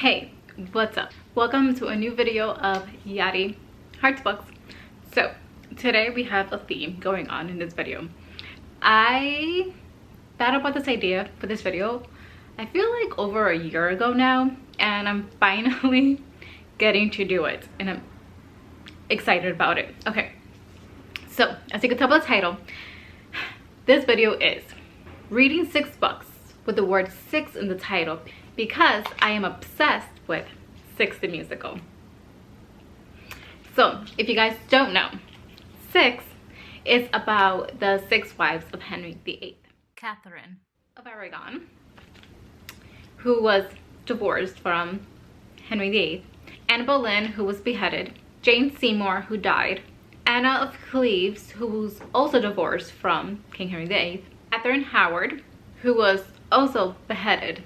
Hey, what's up? Welcome to a new video of Yari Hearts Books. So today we have a theme going on in this video. I thought about this idea for this video, I feel like over a year ago now, and I'm finally getting to do it and I'm excited about it. Okay, so as you can tell by the title, this video is reading 6 books with the word 6 in the title because I am obsessed with 6 the musical. So if you guys don't know, 6 is about the 6 wives of Henry VIII. Catherine of Aragon, who was divorced from Henry VIII, Anne Boleyn, who was beheaded, Jane Seymour, who died, Anna of Cleves, who was also divorced from King Henry VIII, Catherine Howard, who was also beheaded,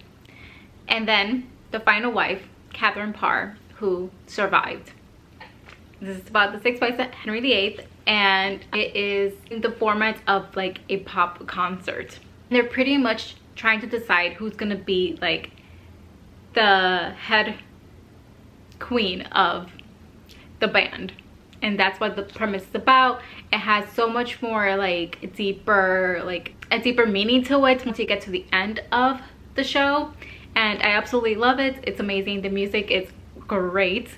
and then the final wife, Catherine Parr, who survived. This is about the 6 wives of Henry VIII, and it is in the format of like a pop concert. They're pretty much trying to decide who's gonna be like the head queen of the band, and that's what the premise is about. It has so much more like a deeper meaning to it once you get to the end of the show, and I absolutely love it. It's amazing. The music is great,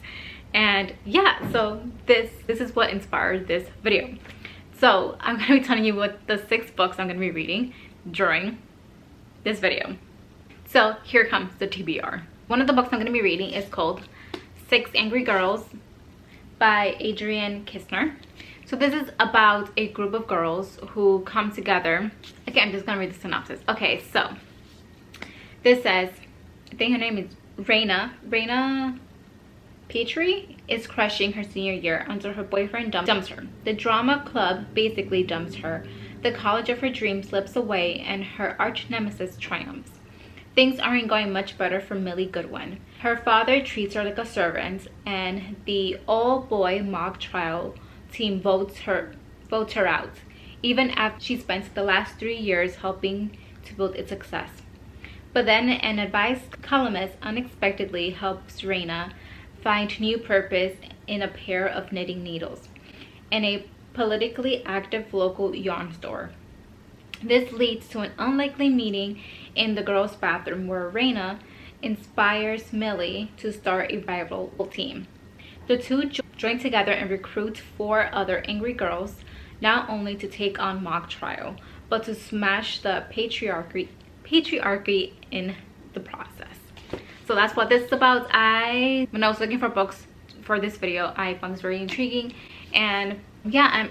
and yeah, so this is what inspired this video. So I'm gonna be telling you what the 6 books I'm gonna be reading during this video. So here comes the TBR. One of the books I'm gonna be reading is called 6 Angry Girls by Adrienne Kistner. So this is about a group of girls who come together. Okay, I'm just gonna read the synopsis. Okay, so this says, I think her name is Raina Petrie is crushing her senior year until her boyfriend dumps her. The drama club basically dumps her. The college of her dreams slips away and her arch nemesis triumphs. Things aren't going much better for Millie Goodwin. Her father treats her like a servant, and the all-boy mock trial team votes her out, even after she spent the last 3 years helping to build its success. But then an advice columnist unexpectedly helps Raina find new purpose in a pair of knitting needles and a politically active local yarn store. This leads to an unlikely meeting in the girls' bathroom where Raina inspires Millie to start a rival team. The two join together and recruit 4 other angry girls, not only to take on mock trial, but to smash the patriarchy in the process. So that's what this is about. When I was looking for books for this video, I found this very intriguing, and yeah,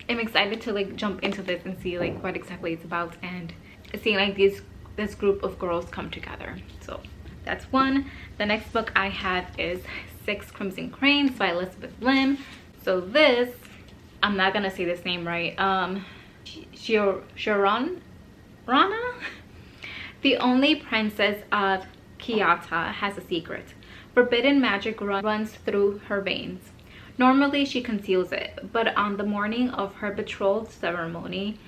I'm excited to like jump into this and see like what exactly it's about, and seeing like this group of girls come together. So that's one. The next book I have is 6 Crimson Cranes by Elizabeth Lim. So this, I'm not gonna say this name right, Rana? The only princess of Kyoto has a secret. Forbidden magic runs through her veins. Normally she conceals it, but on the morning of her betrothal ceremony,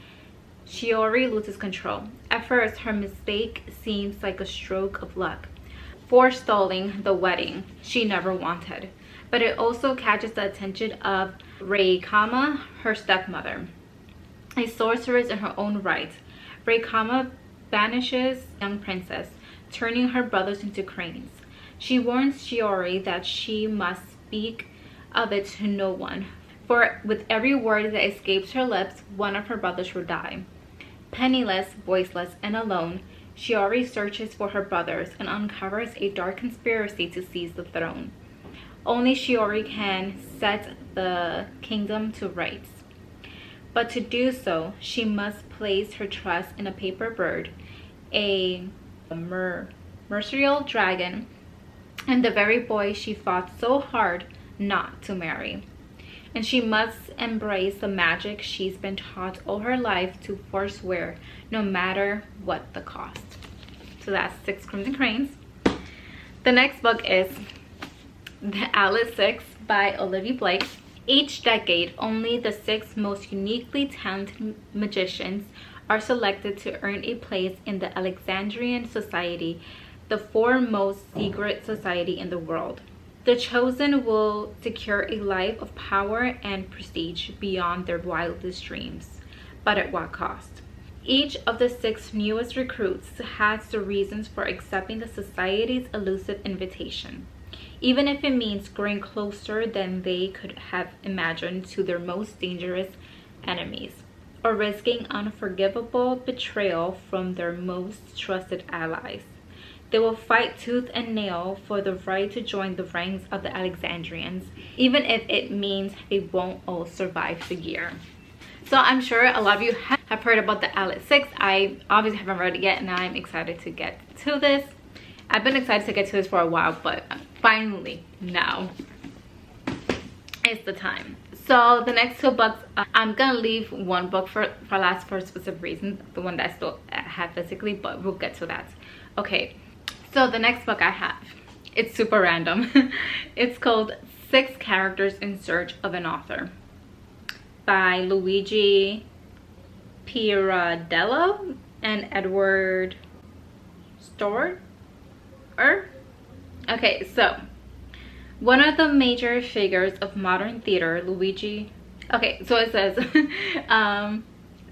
Shiori loses control. At first, her mistake seems like a stroke of luck, forestalling the wedding she never wanted. But it also catches the attention of Reikama, her stepmother, a sorceress in her own right. Reikama banishes the young princess, turning her brothers into cranes. She warns Shiori that she must speak of it to no one, for with every word that escapes her lips, one of her brothers will die. Penniless, voiceless, and alone, Shiori searches for her brothers and uncovers a dark conspiracy to seize the throne. Only Shiori can set the kingdom to rights. But to do so, she must place her trust in a paper bird, a mercurial dragon, and the very boy she fought so hard not to marry. And she must embrace the magic she's been taught all her life to forswear, no matter what the cost. So that's 6 Crimson Cranes. The next book is The Alice 6 by Olivia Blake. Each decade, only the 6 most uniquely talented magicians are selected to earn a place in the Alexandrian society the foremost secret society in the world. The chosen will secure a life of power and prestige beyond their wildest dreams, but at what cost? Each of the 6 newest recruits has the reasons for accepting the society's elusive invitation, even if it means growing closer than they could have imagined to their most dangerous enemies, or risking unforgivable betrayal from their most trusted allies. They will fight tooth and nail for the right to join the ranks of the Alexandrians, even if it means they won't all survive the year. So I'm sure a lot of you have heard about the Atlas 6. I obviously haven't read it yet, and I'm excited to get to this. I've been excited to get to this for a while, but finally, now is the time. So the next 2 books, I'm gonna leave one book for last for specific reasons, the one that I still have physically, but we'll get to that. Okay, so the next book I have, it's super random. It's called 6 Characters in Search of an Author by Luigi Pirandello and Edward Storer. Okay, so one of the major figures of modern theater, Luigi. Okay, so it says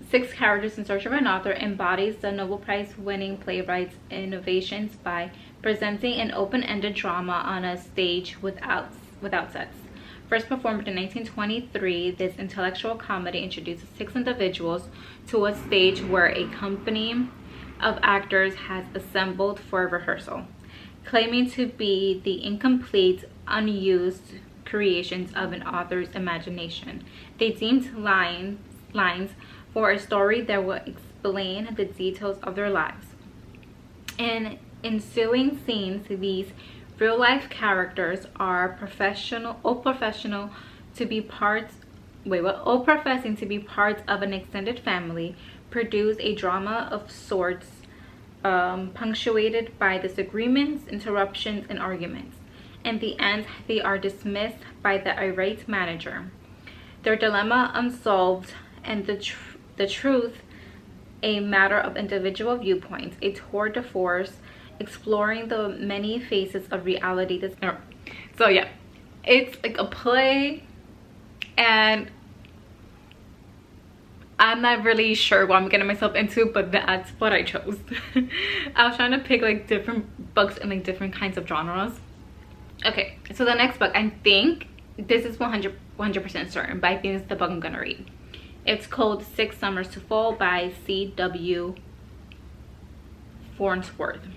6 Characters in Search of an Author embodies the Nobel Prize winning playwright's innovations by presenting an open-ended drama on a stage without sets. First performed in 1923, this intellectual comedy introduces 6 individuals to a stage where a company of actors has assembled for a rehearsal, claiming to be the incomplete, unused creations of an author's imagination. They deemed lines for a story that will explain the details of their lives. In ensuing scenes, these real-life characters are professing to be part of an extended family, produce a drama of sorts, punctuated by disagreements, interruptions, and arguments. In the end, they are dismissed by the irate manager, their dilemma unsolved, and the truth a matter of individual viewpoints, a tour de force exploring the many faces of reality. So yeah, it's like a play, and I'm not really sure what I'm getting myself into, but that's what I chose. I was trying to pick like different books in like different kinds of genres. Okay, so the next book, I think this is 100% certain, but I think it's the book I'm gonna read. It's called 6 Summers to Fall by C.W. Farnsworth.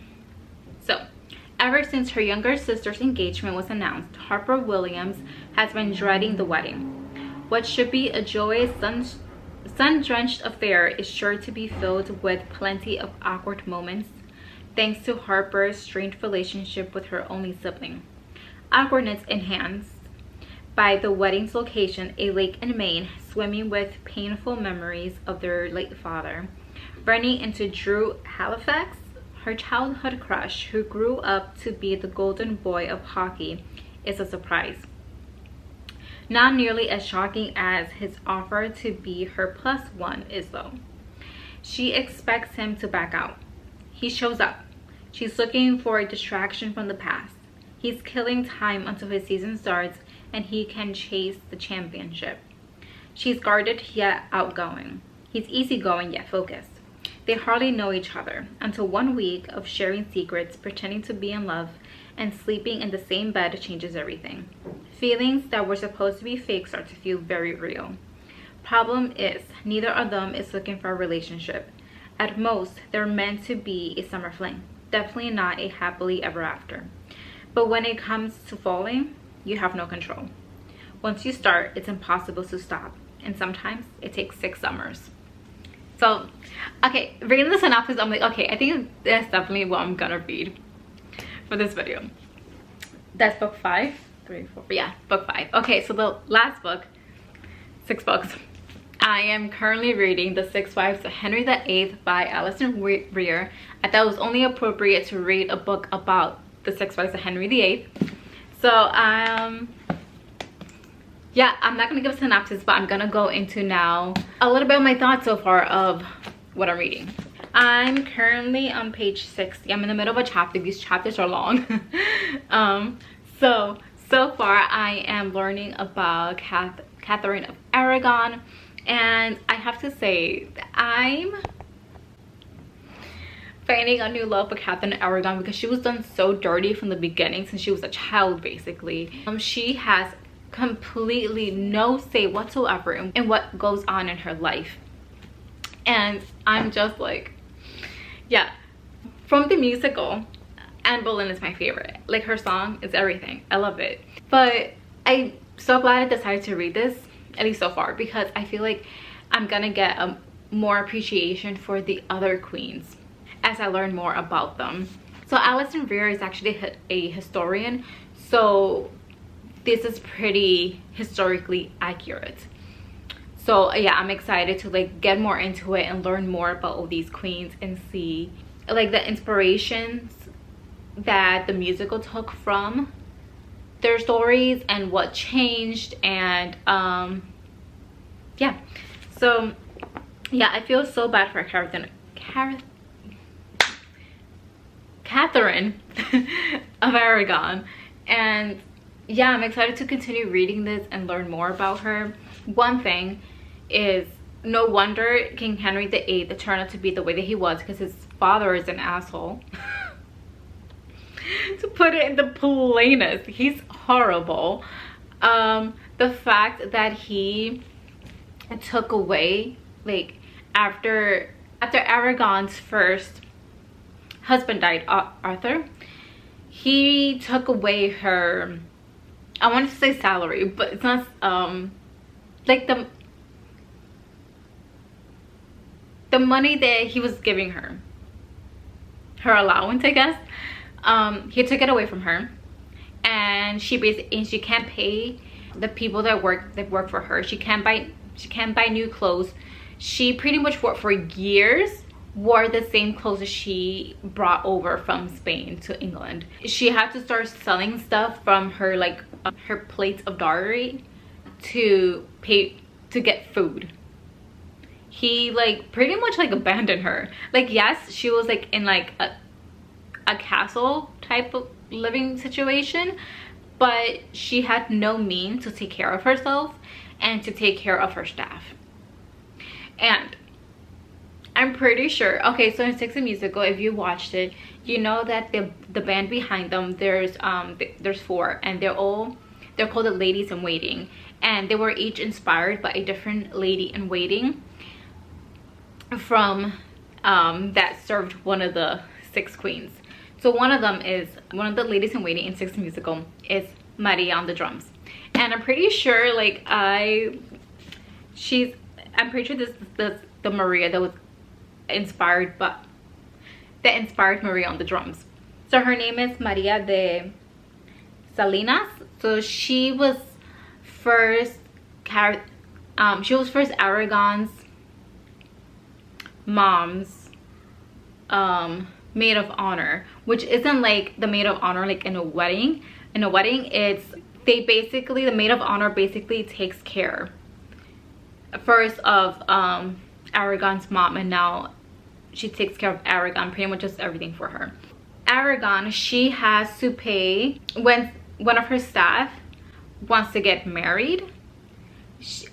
So, ever since her younger sister's engagement was announced, Harper Williams has been dreading the wedding. What should be a joyous, sun-drenched affair is sure to be filled with plenty of awkward moments, thanks to Harper's strained relationship with her only sibling. Awkwardness enhanced by the wedding's location, a lake in Maine, swimming with painful memories of their late father. Running into Drew Halifax, her childhood crush, who grew up to be the golden boy of hockey, is a surprise. Not nearly as shocking as his offer to be her +1 is, though. She expects him to back out. He shows up. She's looking for a distraction from the past. He's killing time until his season starts and he can chase the championship. She's guarded yet outgoing. He's easygoing yet focused. They hardly know each other until 1 week of sharing secrets, pretending to be in love, and sleeping in the same bed changes everything. Feelings that were supposed to be fake start to feel very real. Problem is, neither of them is looking for a relationship. At most, they're meant to be a summer fling, definitely not a happily ever after. But when it comes to falling, you have no control. Once you start, it's impossible to stop, and sometimes it takes 6 summers. So, okay, reading the synopsis, I'm like, okay, I think that's definitely what I'm gonna read for this video. That's book 5, 3, 4, yeah, book 5. Okay, so the last book, 6 books. I am currently reading The 6 Wives of Henry VIII by Alison Weir. I thought it was only appropriate to read a book about the 6 Wives of Henry VIII. So, yeah, I'm not gonna give a synopsis, but I'm gonna go into now a little bit of my thoughts so far of what I'm reading. I'm currently on page 60. I'm in the middle of a chapter. These chapters are long. So far I am learning about Catherine of Aragon, and I have to say that I'm finding a new love for Catherine of Aragon because she was done so dirty from the beginning since she was a child, basically. She has completely no say whatsoever in what goes on in her life, and I'm just like, yeah. From the musical, Anne Boleyn is my favorite. Like, her song is everything. I love it. But I'm so glad I decided to read this, at least so far, because I feel like I'm gonna get a more appreciation for the other queens as I learn more about them. So Alison Weir is actually a historian, so this is pretty historically accurate. So yeah, I'm excited to like get more into it and learn more about all these queens and see like the inspirations that the musical took from their stories and what changed. And yeah, so yeah, I feel so bad for Catherine of Aragon, and yeah, I'm excited to continue reading this and learn more about her. One thing is, no wonder King Henry VIII turned out to be the way that he was, because his father is an asshole. To put it in the plainest, he's horrible. The fact that he took away, like, after Aragon's first husband died, Arthur, he took away her, I wanted to say salary, but it's not, like the money that he was giving her allowance, I guess. He took it away from her, and she can't pay the people that work for her. She can't buy new clothes. She pretty much for years wore the same clothes that she brought over from Spain to England. She had to start selling stuff from her, like her plates of dowry, to get food. He like pretty much like abandoned her. Like, yes, she was like in like a castle type of living situation, but she had no means to take care of herself and to take care of her staff. And I'm pretty sure, okay, so in Six the Musical, if you watched it, you know that the band behind them, there's 4, and they're called the Ladies in Waiting, and they were each inspired by a different lady in waiting from that served one of the 6 queens. So one of the ladies in waiting in Six the Musical is Maria on the drums, and I'm pretty sure like I'm pretty sure this is the Maria that was inspired Maria on the drums. So her name is Maria de Salinas. So she was first Aragon's mom's maid of honor, which isn't like the maid of honor like in a wedding. In a wedding, the maid of honor basically takes care first of Aragon's mom, and now she takes care of Aragon, pretty much just everything for her. Aragon, she has to pay when one of her staff wants to get married.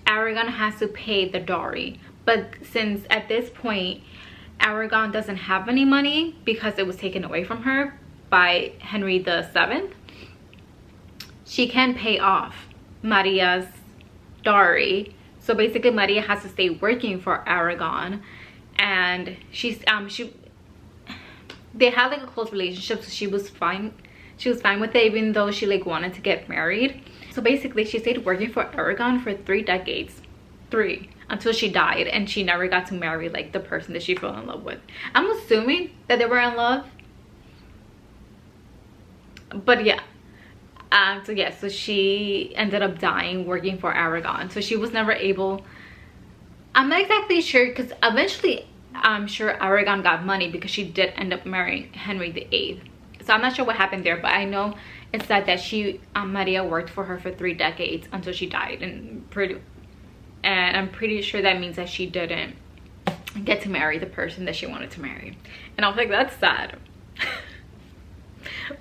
Aragon has to pay the dowry, but since at this point Aragon doesn't have any money because it was taken away from her by Henry VII, she can pay off Maria's dowry. So basically Maria has to stay working for Aragon, and they had like a close relationship, so she was fine with it, even though she like wanted to get married. So basically she stayed working for Aragon for 3 decades, until she died, and she never got to marry like the person that she fell in love with. I'm assuming that they were in love, but yeah. So she ended up dying working for Aragon, so she was never able, I'm not exactly sure, because eventually I'm sure Aragon got money because she did end up marrying Henry VIII. So I'm not sure what happened there, but I know it said that Maria worked for her for 3 decades until she died, and I'm pretty sure that means that she didn't get to marry the person that she wanted to marry. And I was like, that's sad.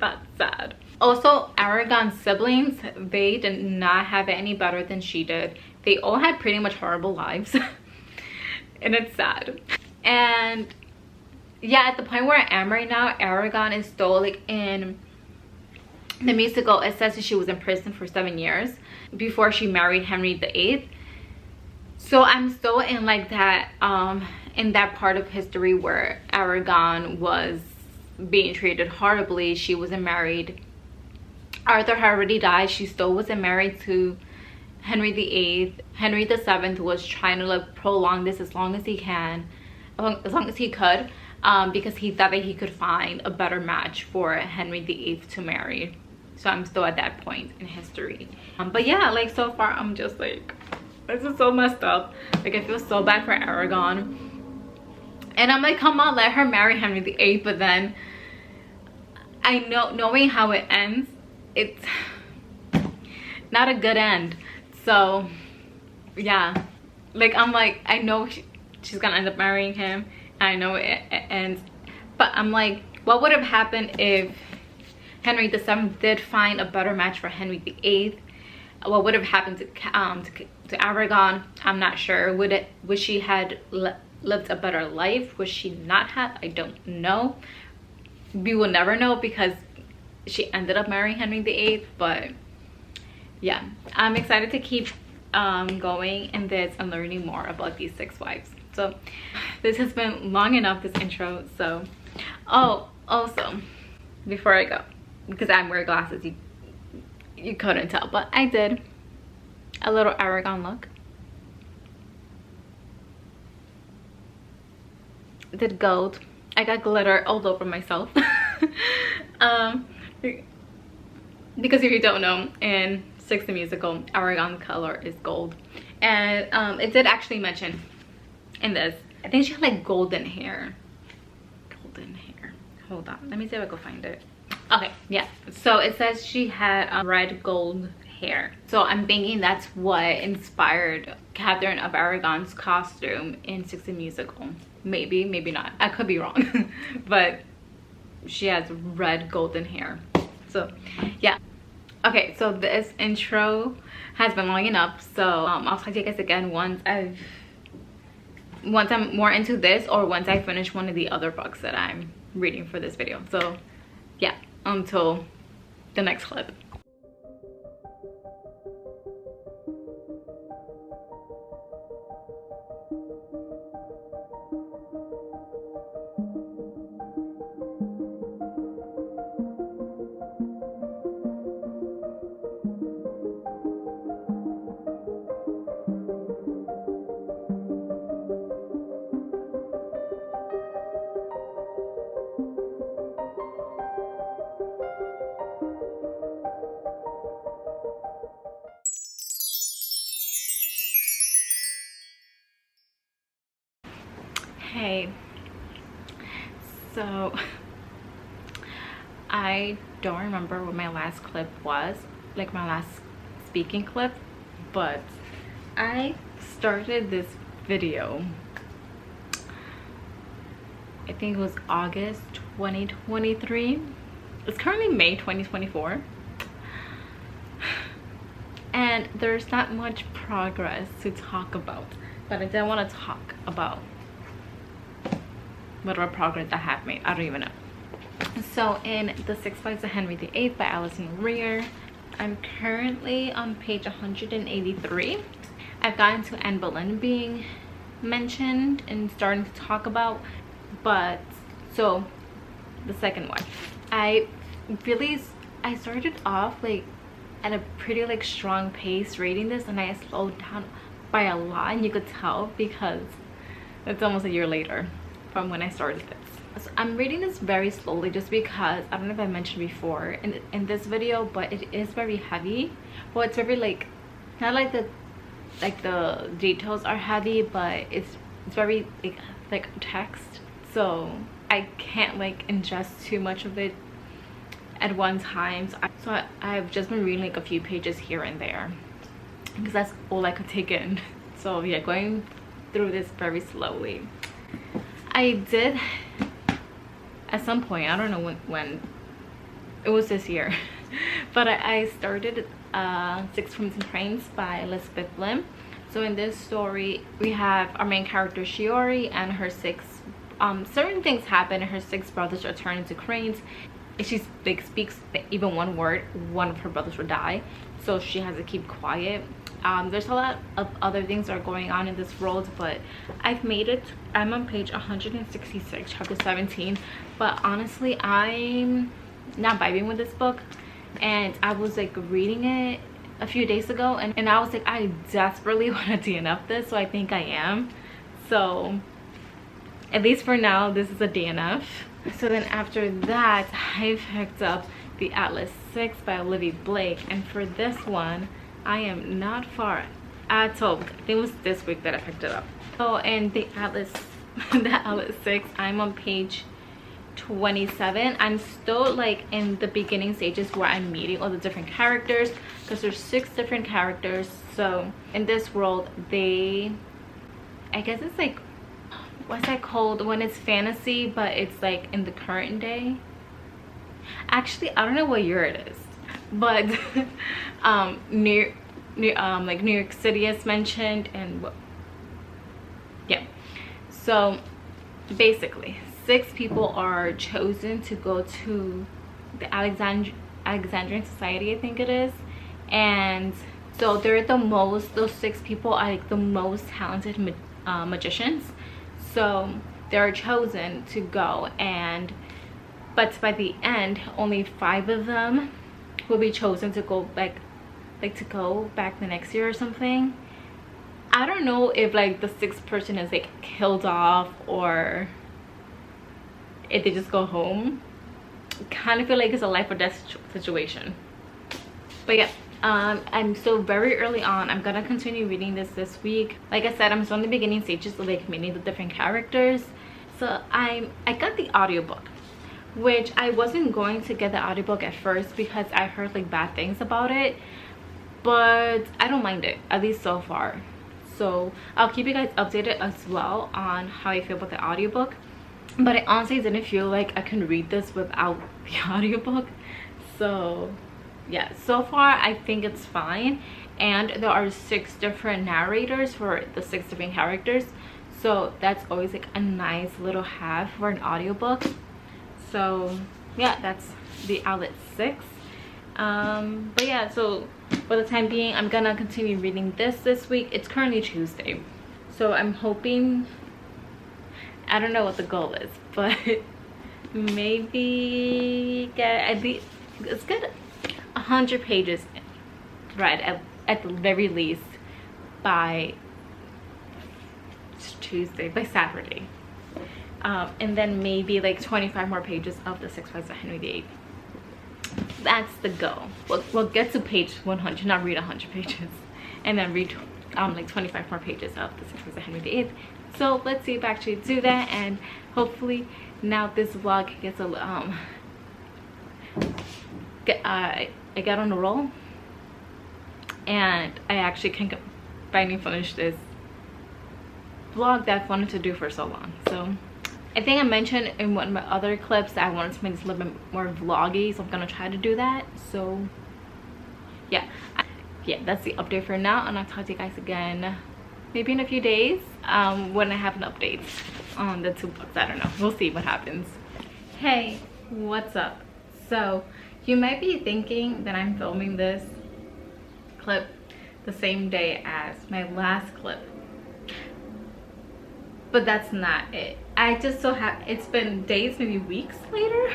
That's sad. Also, Aragon's siblings, they did not have it any better than she did. They all had pretty much horrible lives. And it's sad. And yeah, at the point where I am right now, Aragon is still like in the musical. It says that she was in prison for 7 years before she married Henry VIII. So I'm still in like that in that part of history where Aragon was being treated horribly. She wasn't married. Arthur had already died. She still wasn't married to Henry VIII. Henry VII was trying to like prolong this as long as he can, as long as he could, because he thought that he could find a better match for Henry VIII to marry. So I'm still at that point in history. But yeah, like so far I'm just like, this is so messed up. Like I feel so bad for Aragon. And I'm like, come on, let her marry Henry VIII. But then I know, knowing how it ends, it's not a good end. So yeah, like I'm like, I know she's gonna end up marrying him. I know it ends, but I'm like, what would have happened if Henry VII did find a better match for Henry VIII? What would have happened to Aragon? I'm not sure. Would she had lived a better life? Would she not have? I don't know. We will never know because she ended up marrying Henry VIII. But yeah, I'm excited to keep going in this and learning more about these 6 wives. So this has been long enough, this intro. So oh, also before I go, because I'm wearing glasses, you couldn't tell, but I did a little Aragon look. I did gold. I got glitter all over myself. Because if you don't know, in 6 the musical, Aragon's color is gold. And it did actually mention in this, I think she had like golden hair. Golden hair. Hold on, let me see if I can find it. Okay, yeah, so it says she had red gold hair. So I'm thinking that's what inspired Catherine of Aragon's costume in 6 the musical. Maybe, maybe not, I could be wrong. But she has red golden hair. So yeah, okay, so this intro has been long enough. So I'll talk to you guys again once I'm more into this, or once I finish one of the other books that I'm reading for this video. So yeah, until the next clip. Hey, so I don't remember what my last clip was, like my last speaking clip, but I started this video, I think it was August 2023. It's currently May 2024, and there's not much progress to talk about, but I did want to talk about whatever progress I have made. I don't even know. So in The 6 Wives of Henry VIII by Alison Rear, I'm currently on page 183. I've gotten to Anne Boleyn being mentioned and starting to talk about, but so the second one, I started off like at a pretty like strong pace reading this, and I slowed down by a lot, and you could tell because it's almost a year later from when I started this. So I'm reading this very slowly just because, I don't know if I mentioned before in this video, but it is very heavy. Well, it's very like, not like the details are heavy, but it's very like text, so I can't like ingest too much of it at one time. So I've just been reading like a few pages here and there because that's all I could take in. So yeah, going through this very slowly. I did at some point, I don't know when it was this year, but I started Six Crimson Cranes by Elizabeth Lim. So in this story we have our main character Shiori and her six certain things happen and her six brothers are turned into cranes. If she speaks even one word, one of her brothers will die, so she has to keep quiet. There's a lot of other things that are going on in this world, but I've made it. I'm on page 166, chapter 17, but honestly I'm not vibing with this book, and I was like reading it a few days ago and I was like, I desperately want to DNF this, so I think I am. So at least for now this is a DNF. So then after that I picked up the Atlas 6 by Olivia Blake, and for this one I am not far at all. I think it was this week that I picked it up. So in the Atlas the Atlas 6, I'm on page 27. I'm still like in the beginning stages where I'm meeting all the different characters, because there's 6 different characters. So in this world I guess it's like, what's that called when it's fantasy but it's like in the current day? Actually I don't know what year it is, but New York City is mentioned, and yeah. So basically 6 people are chosen to go to the Alexandrian Society, I think it is, and so they're the most, those 6 people are like the most talented magicians. So they're chosen to go, and but by the end only 5 of them will be chosen to go back, to go back the next year or something. I don't know if like the 6th person is like killed off or if they just go home. Kind of feel like it's a life or death situation. But yeah, I'm still very early on. I'm gonna continue reading this week. Like I said, I'm still in the beginning stages of like meeting the different characters. So I got the audiobook, which I wasn't going to get the audiobook at first because I heard like bad things about it, but I don't mind it, at least so far. So I'll keep you guys updated as well on how I feel about the audiobook. But I honestly didn't feel like I can read this without the audiobook. So yeah, so far I think it's fine, and there are 6 different narrators for the 6 different characters, so that's always like a nice little have for an audiobook. So yeah, that's the Outlet 6. But yeah, so for the time being I'm gonna continue reading this week. It's currently Tuesday, so I'm hoping, I don't know what the goal is, but maybe get at least, let's get 100 pages read at the very least by Tuesday, by Saturday, and then maybe like 25 more pages of the 6 Wives of Henry VIII. That's the goal. We'll get to page 100, not read 100 pages, and then read like 25 more pages of the 6 Wives of Henry VIII. So let's see if I actually do that, and hopefully now this vlog gets a I get on a roll and I actually can finally finish this vlog that I've wanted to do for so long. So I think I mentioned in one of my other clips that I wanted to make this a little bit more vloggy, so I'm gonna try to do that. So yeah, that's the update for now, and I'll talk to you guys again maybe in a few days when I have an update on the 2 books. I don't know, we'll see what happens. Hey, what's up? So you might be thinking that I'm filming this clip the same day as my last clip, but that's not it. I just so have, it's been days, maybe weeks later,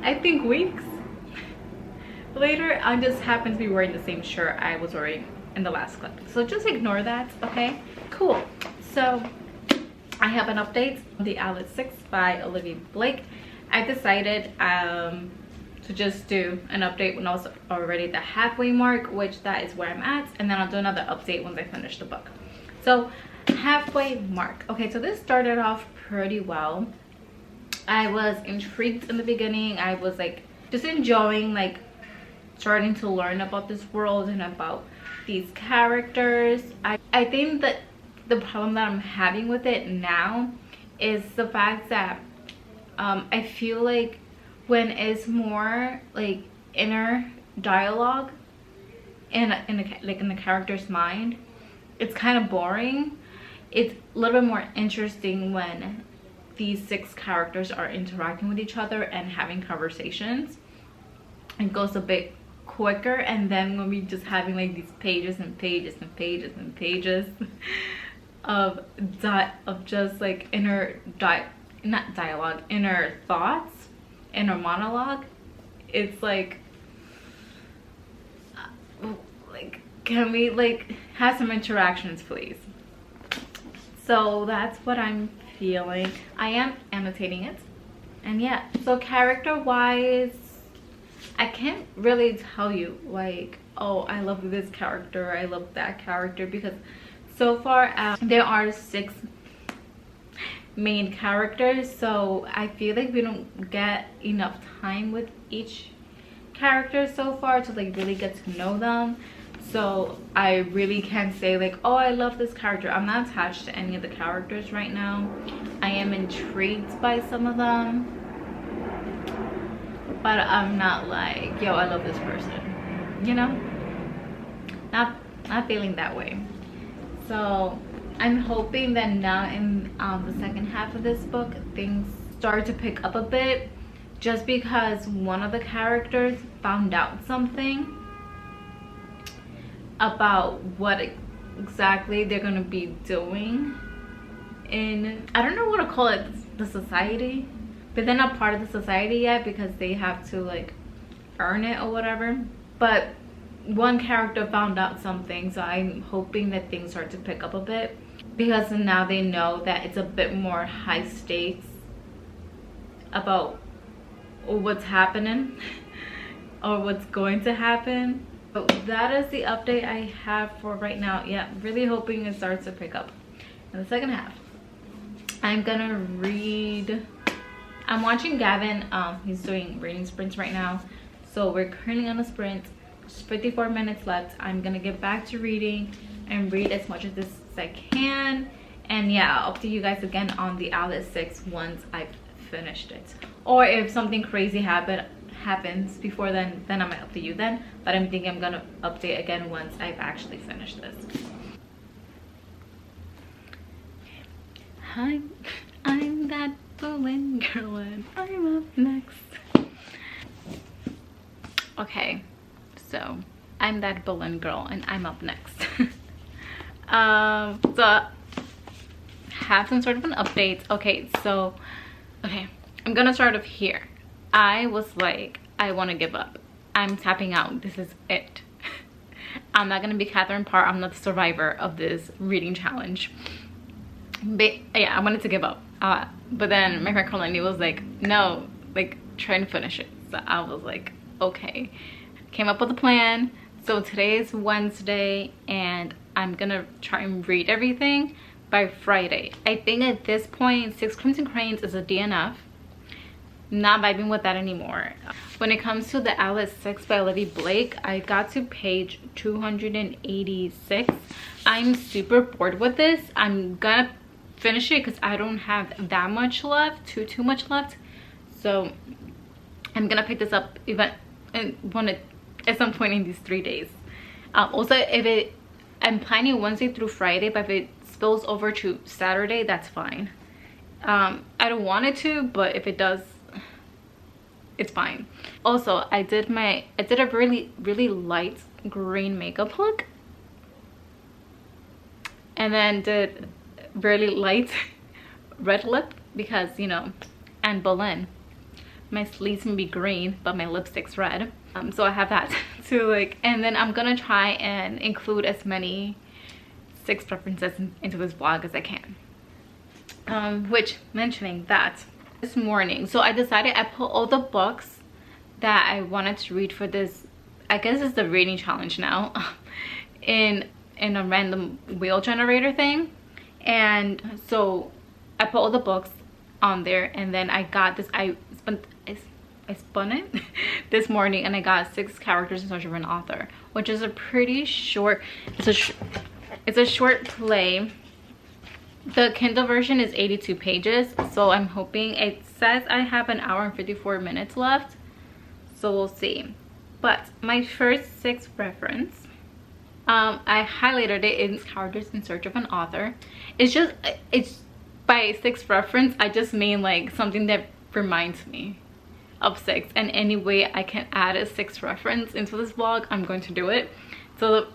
I think weeks later, I just happen to be wearing the same shirt I was wearing in the last clip, so just ignore that. Okay, cool. So I have an update on the Outlet 6 by Olivia Blake. I decided to just do an update when I was already at the halfway mark, which that is where I'm at, and then I'll do another update once I finish the book. So halfway mark. Okay, so this started off pretty well. I was intrigued in the beginning. I was like just enjoying like starting to learn about this world and about these characters. I think that the problem that I'm having with it now is the fact that I feel like when it's more like inner dialogue in the character's mind, it's kind of boring. It's a little bit more interesting when these 6 characters are interacting with each other and having conversations. It goes a bit quicker, and then when we just having like these pages and pages and pages and pages of just like inner thoughts, inner monologue, it's like can we like have some interactions, please? So that's what I'm feeling. I am annotating it, and yeah, so character wise, I can't really tell you like, oh, I love this character, I love that character, because so far there are 6 main characters, so I feel like we don't get enough time with each character so far to like really get to know them. So I really can't say like, oh, I love this character. I'm not attached to any of the characters right now. I am intrigued by some of them, but I'm not like, yo, I love this person, you know? Not feeling that way. So I'm hoping that now in the second half of this book, things start to pick up a bit, just because one of the characters found out something about what exactly they're gonna be doing in, I don't know what to call it, the society, but they're not part of the society yet because they have to like earn it or whatever. But one character found out something, so I'm hoping that things start to pick up a bit, because now they know that it's a bit more high stakes about what's happening or what's going to happen. So that is the update I have for right now. Yeah, really hoping it starts to pick up in the second half. I'm gonna read, I'm watching Gavin. He's doing reading sprints right now, so we're currently on a sprint. There's 54 minutes left. I'm gonna get back to reading and read as much of this as I can, and yeah, I'll update you guys again on the Alice 6 once I've finished it, or if something crazy happens before then I might update you then, but I'm thinking I'm gonna update again once I've actually finished this. Hi, I'm that Berlin girl and I'm up next. Okay, so I'm that Berlin girl and I'm up next. So have some sort of an update. Okay, I'm gonna start off here. I was like, I want to give up. I'm tapping out. This is it. I'm not gonna be Catherine Parr. I'm not the survivor of this reading challenge. But yeah, I wanted to give up. But then my friend Carlini was like, no, like try and finish it. So I was like, okay. Came up with a plan. So today is Wednesday and I'm gonna try and read everything by Friday. I think at this point 6 Crimson Cranes is a DNF. Not vibing with that anymore. When it comes to the Alice 6 by Olivia Blake, I got to page 286. I'm super bored with this. I'm gonna finish it because I don't have that much left, too much left. So I'm gonna pick this up even at some point in these 3 days. Also, I'm planning Wednesday through Friday, but if it spills over to Saturday, that's fine. I don't want it to, but if it does, it's fine. Also, I did a really light green makeup look, and then did really light red lip because, you know, and Berlin, my sleeves can be green but my lipstick's red. So I have that to like, and then I'm gonna try and include as many 6 references into this vlog as I can. Which, mentioning that, this morning, so I decided I put all the books that I wanted to read for this, I guess it's the reading challenge now, in a random wheel generator thing. And so I put all the books on there, and then I got this, I spun it this morning, and I got 6 characters in search of an author, which is a pretty short, it's a short play The Kindle version is 82 pages, so I'm hoping, it says I have an hour and 54 minutes left, so we'll see. But my first 6 reference, I highlighted it in Characters in Search of an Author. It's by 6 reference, I just mean like something that reminds me of 6, and any way I can add a 6 reference into this vlog, I'm going to do it. So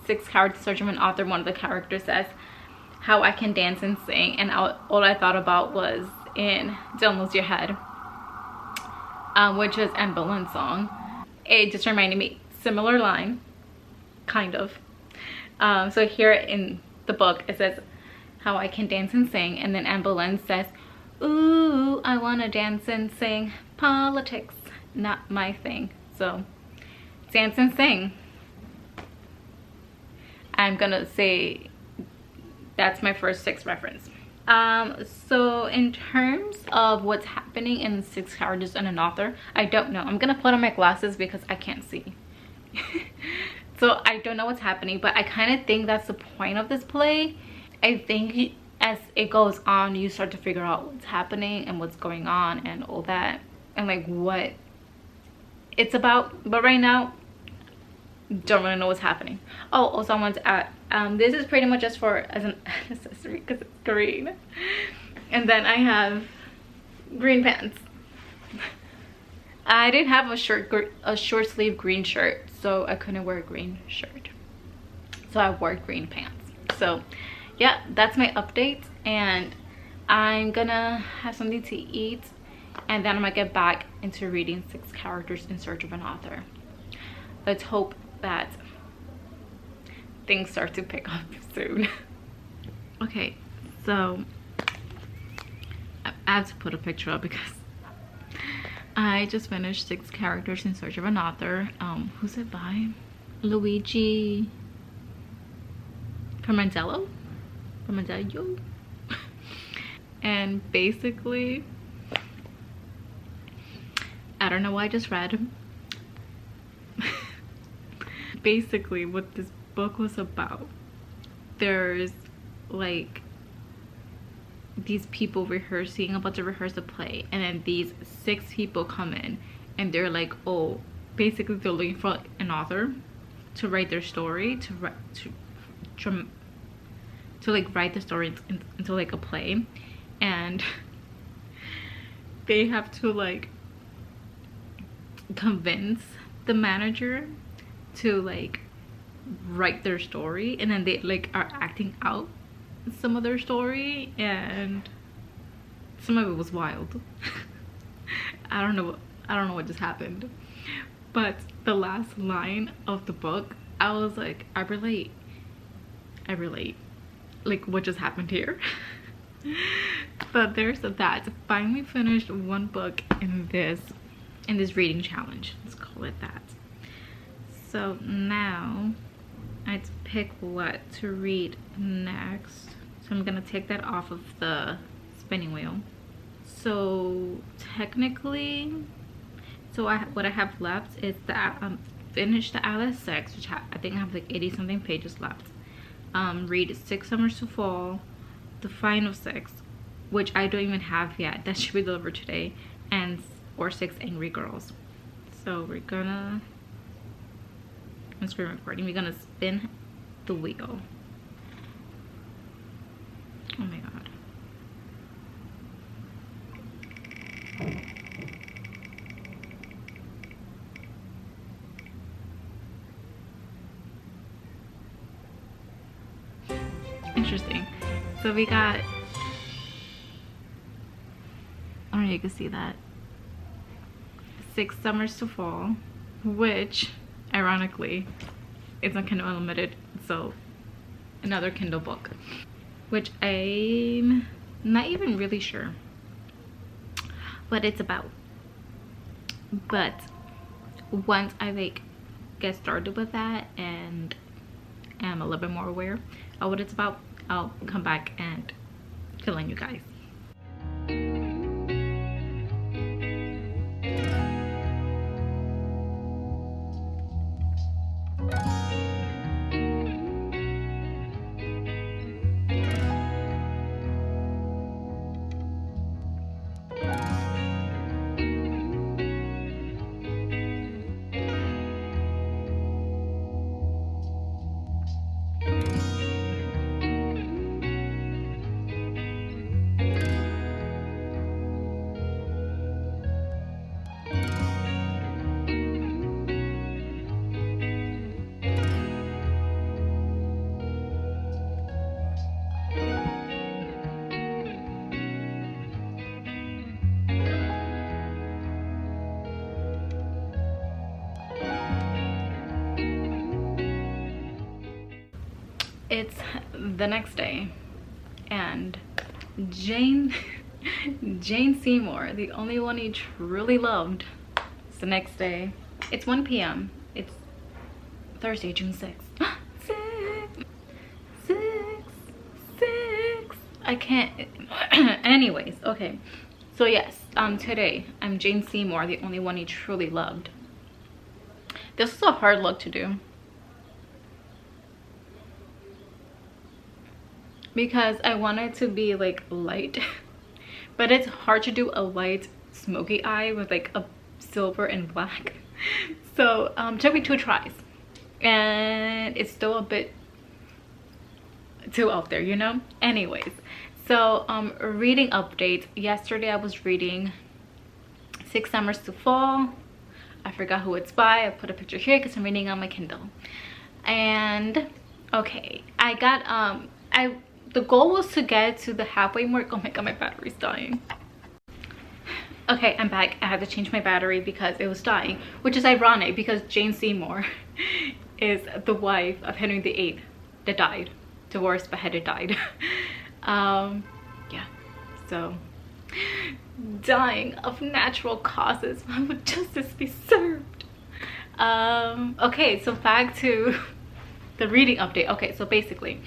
6 Characters in Search of an Author, one of the characters says how I can dance and sing, and all I thought about was in Don't Lose Your Head, which is Anne Boleyn's song. It just reminded me, similar line, kind of. So here in the book it says how I can dance and sing, and then Anne Boleyn says, ooh, I wanna dance and sing, politics not my thing. So dance and sing. I'm gonna say that's my first 6 reference. So in terms of what's happening in 6 Characters and an Author, I don't know. I'm gonna put on my glasses because I can't see. So I don't know what's happening, but I kind of think that's the point of this play. I think as it goes on, you start to figure out what's happening and what's going on and all that, and like what it's about. But right now, don't really know what's happening. Oh, also I want to add, this is pretty much just for as an accessory because it's green, and then I have green pants. I didn't have a short sleeve green shirt, so I couldn't wear a green shirt, so I wore green pants. So yeah, that's my update, and I'm gonna have something to eat, and then I'm gonna get back into reading 6 Characters in Search of an Author. Let's hope that things start to pick up soon. Okay, so I have to put a picture up because I just finished 6 Characters in Search of an Author. Who's it by? Luigi Pirandello? And basically, I don't know what I just read. Basically what this book was about, there's like these people about to rehearse a play, and then these 6 people come in and they're like, oh, basically they're looking for an author to write their story, to like write the story into like a play, and they have to like convince the manager to like write their story, and then they like are acting out some of their story, and some of it was wild. I don't know what just happened, but the last line of the book, I was like, I relate, like what just happened here. But there's that. Finally finished one book in this reading challenge, let's call it that. So now I have to pick what to read next. So I'm gonna take that off of the spinning wheel. So technically, what I have left is that finish the Alice 6, which I think I have like 80 something pages left. Read 6 Summers to Fall, the final 6, which I don't even have yet. That should be delivered today, or 6 Angry Girls. So we're gonna, on screen recording, we're gonna spin the wheel. Oh my god. Interesting. So we got, I don't know, you can see that, 6 Summers to Fall, which ironically is on Kindle Unlimited, so another Kindle book, which I'm not even really sure what it's about. But once I like get started with that and am a little bit more aware of what it's about, I'll come back and fill in you guys. It's the next day, and Jane Seymour, the only one he truly loved. It's the next day. It's 1 p.m. It's Thursday, June 6th. 6. I can't. Anyways, okay. So yes, today I'm Jane Seymour, the only one he truly loved. This is a hard look to do because I want it to be like light, but it's hard to do a light smoky eye with like a silver and black. So took me 2 tries, and it's still a bit too out there, you know. Anyways, so reading updates. Yesterday I was reading 6 Summers to Fall. I forgot who it's by. I put a picture here because I'm reading on my Kindle. And okay, I got the goal was to get to the halfway mark. Oh my god, my battery's dying. Okay, I'm back. I had to change my battery because it was dying, which is ironic because Jane Seymour is the wife of Henry VIII that died, divorced but had died. Yeah, so dying of natural causes. Why would justice be served? Okay, so back to the reading update. Okay, so basically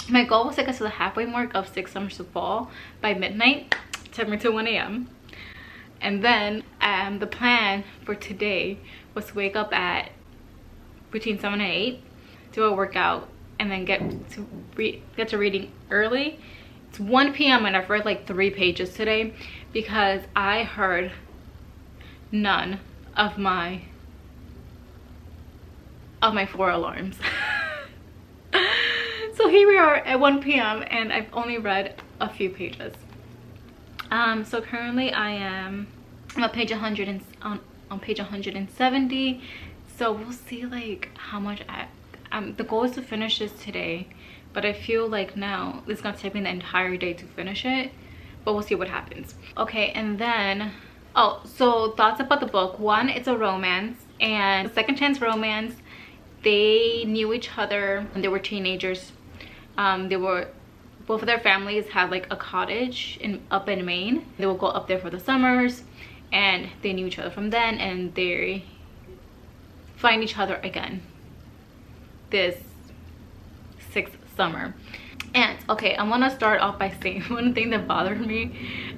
my goal was to get to the halfway mark of 6 Summers to Fall by midnight. It took me to 1 a.m. and then the plan for today was to wake up at between 7 and 8, do a workout, and then get to reading early. It's 1 p.m. and I've read like 3 pages today because I heard none of my 4 alarms. So here we are at 1 p.m. and I've only read a few pages. So currently I'm on page 100 on page 170. So we'll see like how much the goal is to finish this today, but I feel like now it's gonna take me the entire day to finish it, but we'll see what happens. Okay, and then so thoughts about the book. 1, it's a romance, and second chance romance. They knew each other when they were teenagers. Both of their families had like a cottage up in Maine. They would go up there for the summers, and they knew each other from then, and they find each other again this 6th summer. And okay, I want to start off by saying one thing that bothered me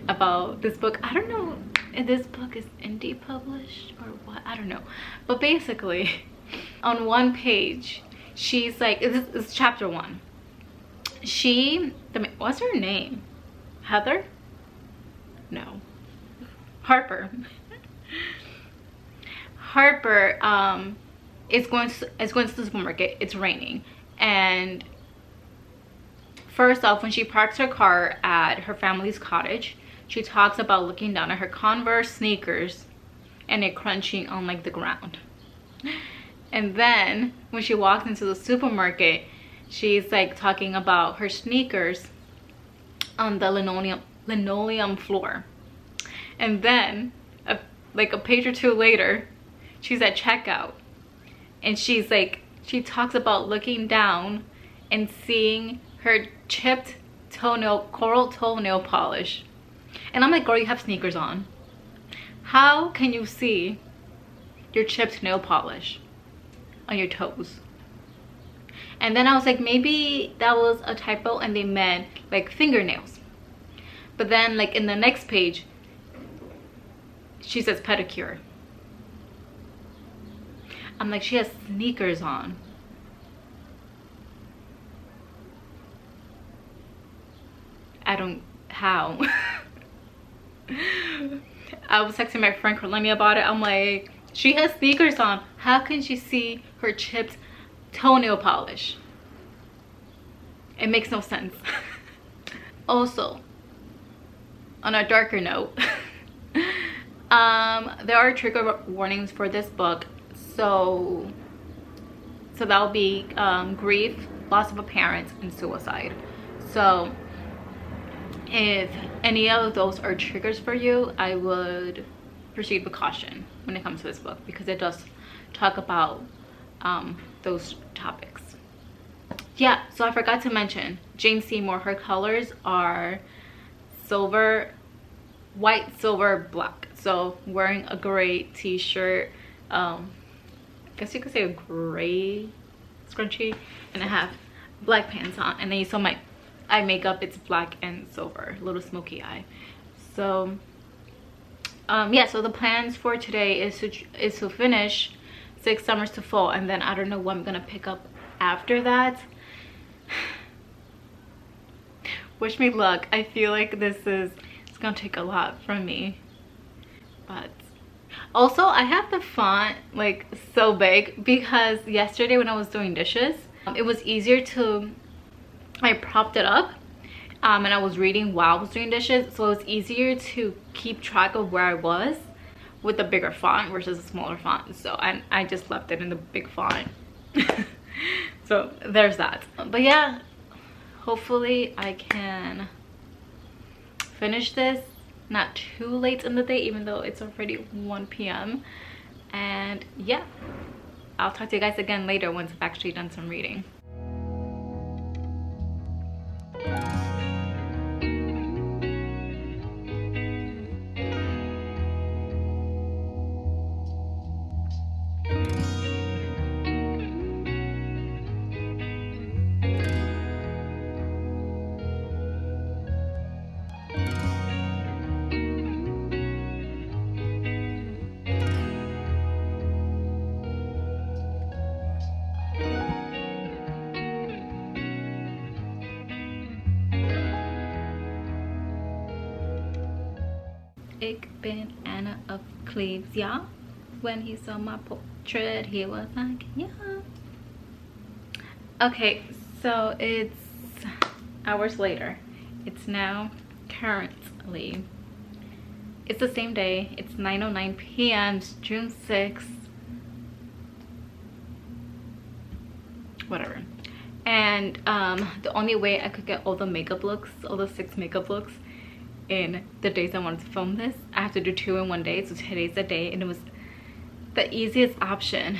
about this book. I don't know if this book is indie published or what, I don't know, but basically on one page she's like, this is chapter 1. What's her name? Heather? No, Harper. Harper is going to the supermarket. It's raining, and first off, when she parks her car at her family's cottage, she talks about looking down at her Converse sneakers and it crunching on like the ground. And then when she walks into the supermarket, she's like talking about her sneakers on the linoleum floor. And then like a page or 2 later, she's at checkout, and she's like, she talks about looking down and seeing her chipped coral toenail polish. And I'm like, girl, you have sneakers on. How can you see your chipped nail polish on your toes? And then I was like, maybe that was a typo and they meant like fingernails. But then like in the next page, she says pedicure. I'm like, she has sneakers on. How? I was texting my friend Carlini about it. I'm like, she has sneakers on. How can she see her chipped toenail polish? It makes no sense. Also, on a darker note, there are trigger warnings for this book. So that'll be grief, loss of a parent, and suicide. So if any of those are triggers for you, I would proceed with caution when it comes to this book, because it does talk about those topics. yeah, so I forgot to mention Jane Seymour, her colors are silver, white, silver, black. So wearing a gray t-shirt, I guess you could say a gray scrunchie, and I have black pants on, and then you saw my eye makeup, it's black and silver, a little smoky eye. So yeah, so the plans for today is to finish 6 summers to fall, and then I don't know what I'm gonna pick up after that. Wish me luck. I feel like it's gonna take a lot from me, but also I have the font like so big because yesterday when I was doing dishes, it was easier to, I propped it up and I was reading while I was doing dishes, so it was easier to keep track of where I was with a bigger font versus a smaller font. So I just left it in the big font. So there's that. But yeah, hopefully I can finish this not too late in the day, even though it's already 1 p.m. and yeah, I'll talk to you guys again later once I've actually done some reading. Ik ben Anna of Cleves, yeah. When he saw my portrait, he was like, yeah. Okay, so it's hours later. It's now currently, it's the same day. It's 9:09 p.m. It's June 6th. Whatever. And the only way I could get all the makeup looks, all the 6 makeup looks in the days I wanted to film this, I have to do 2 in one day. So today's the day, and it was the easiest option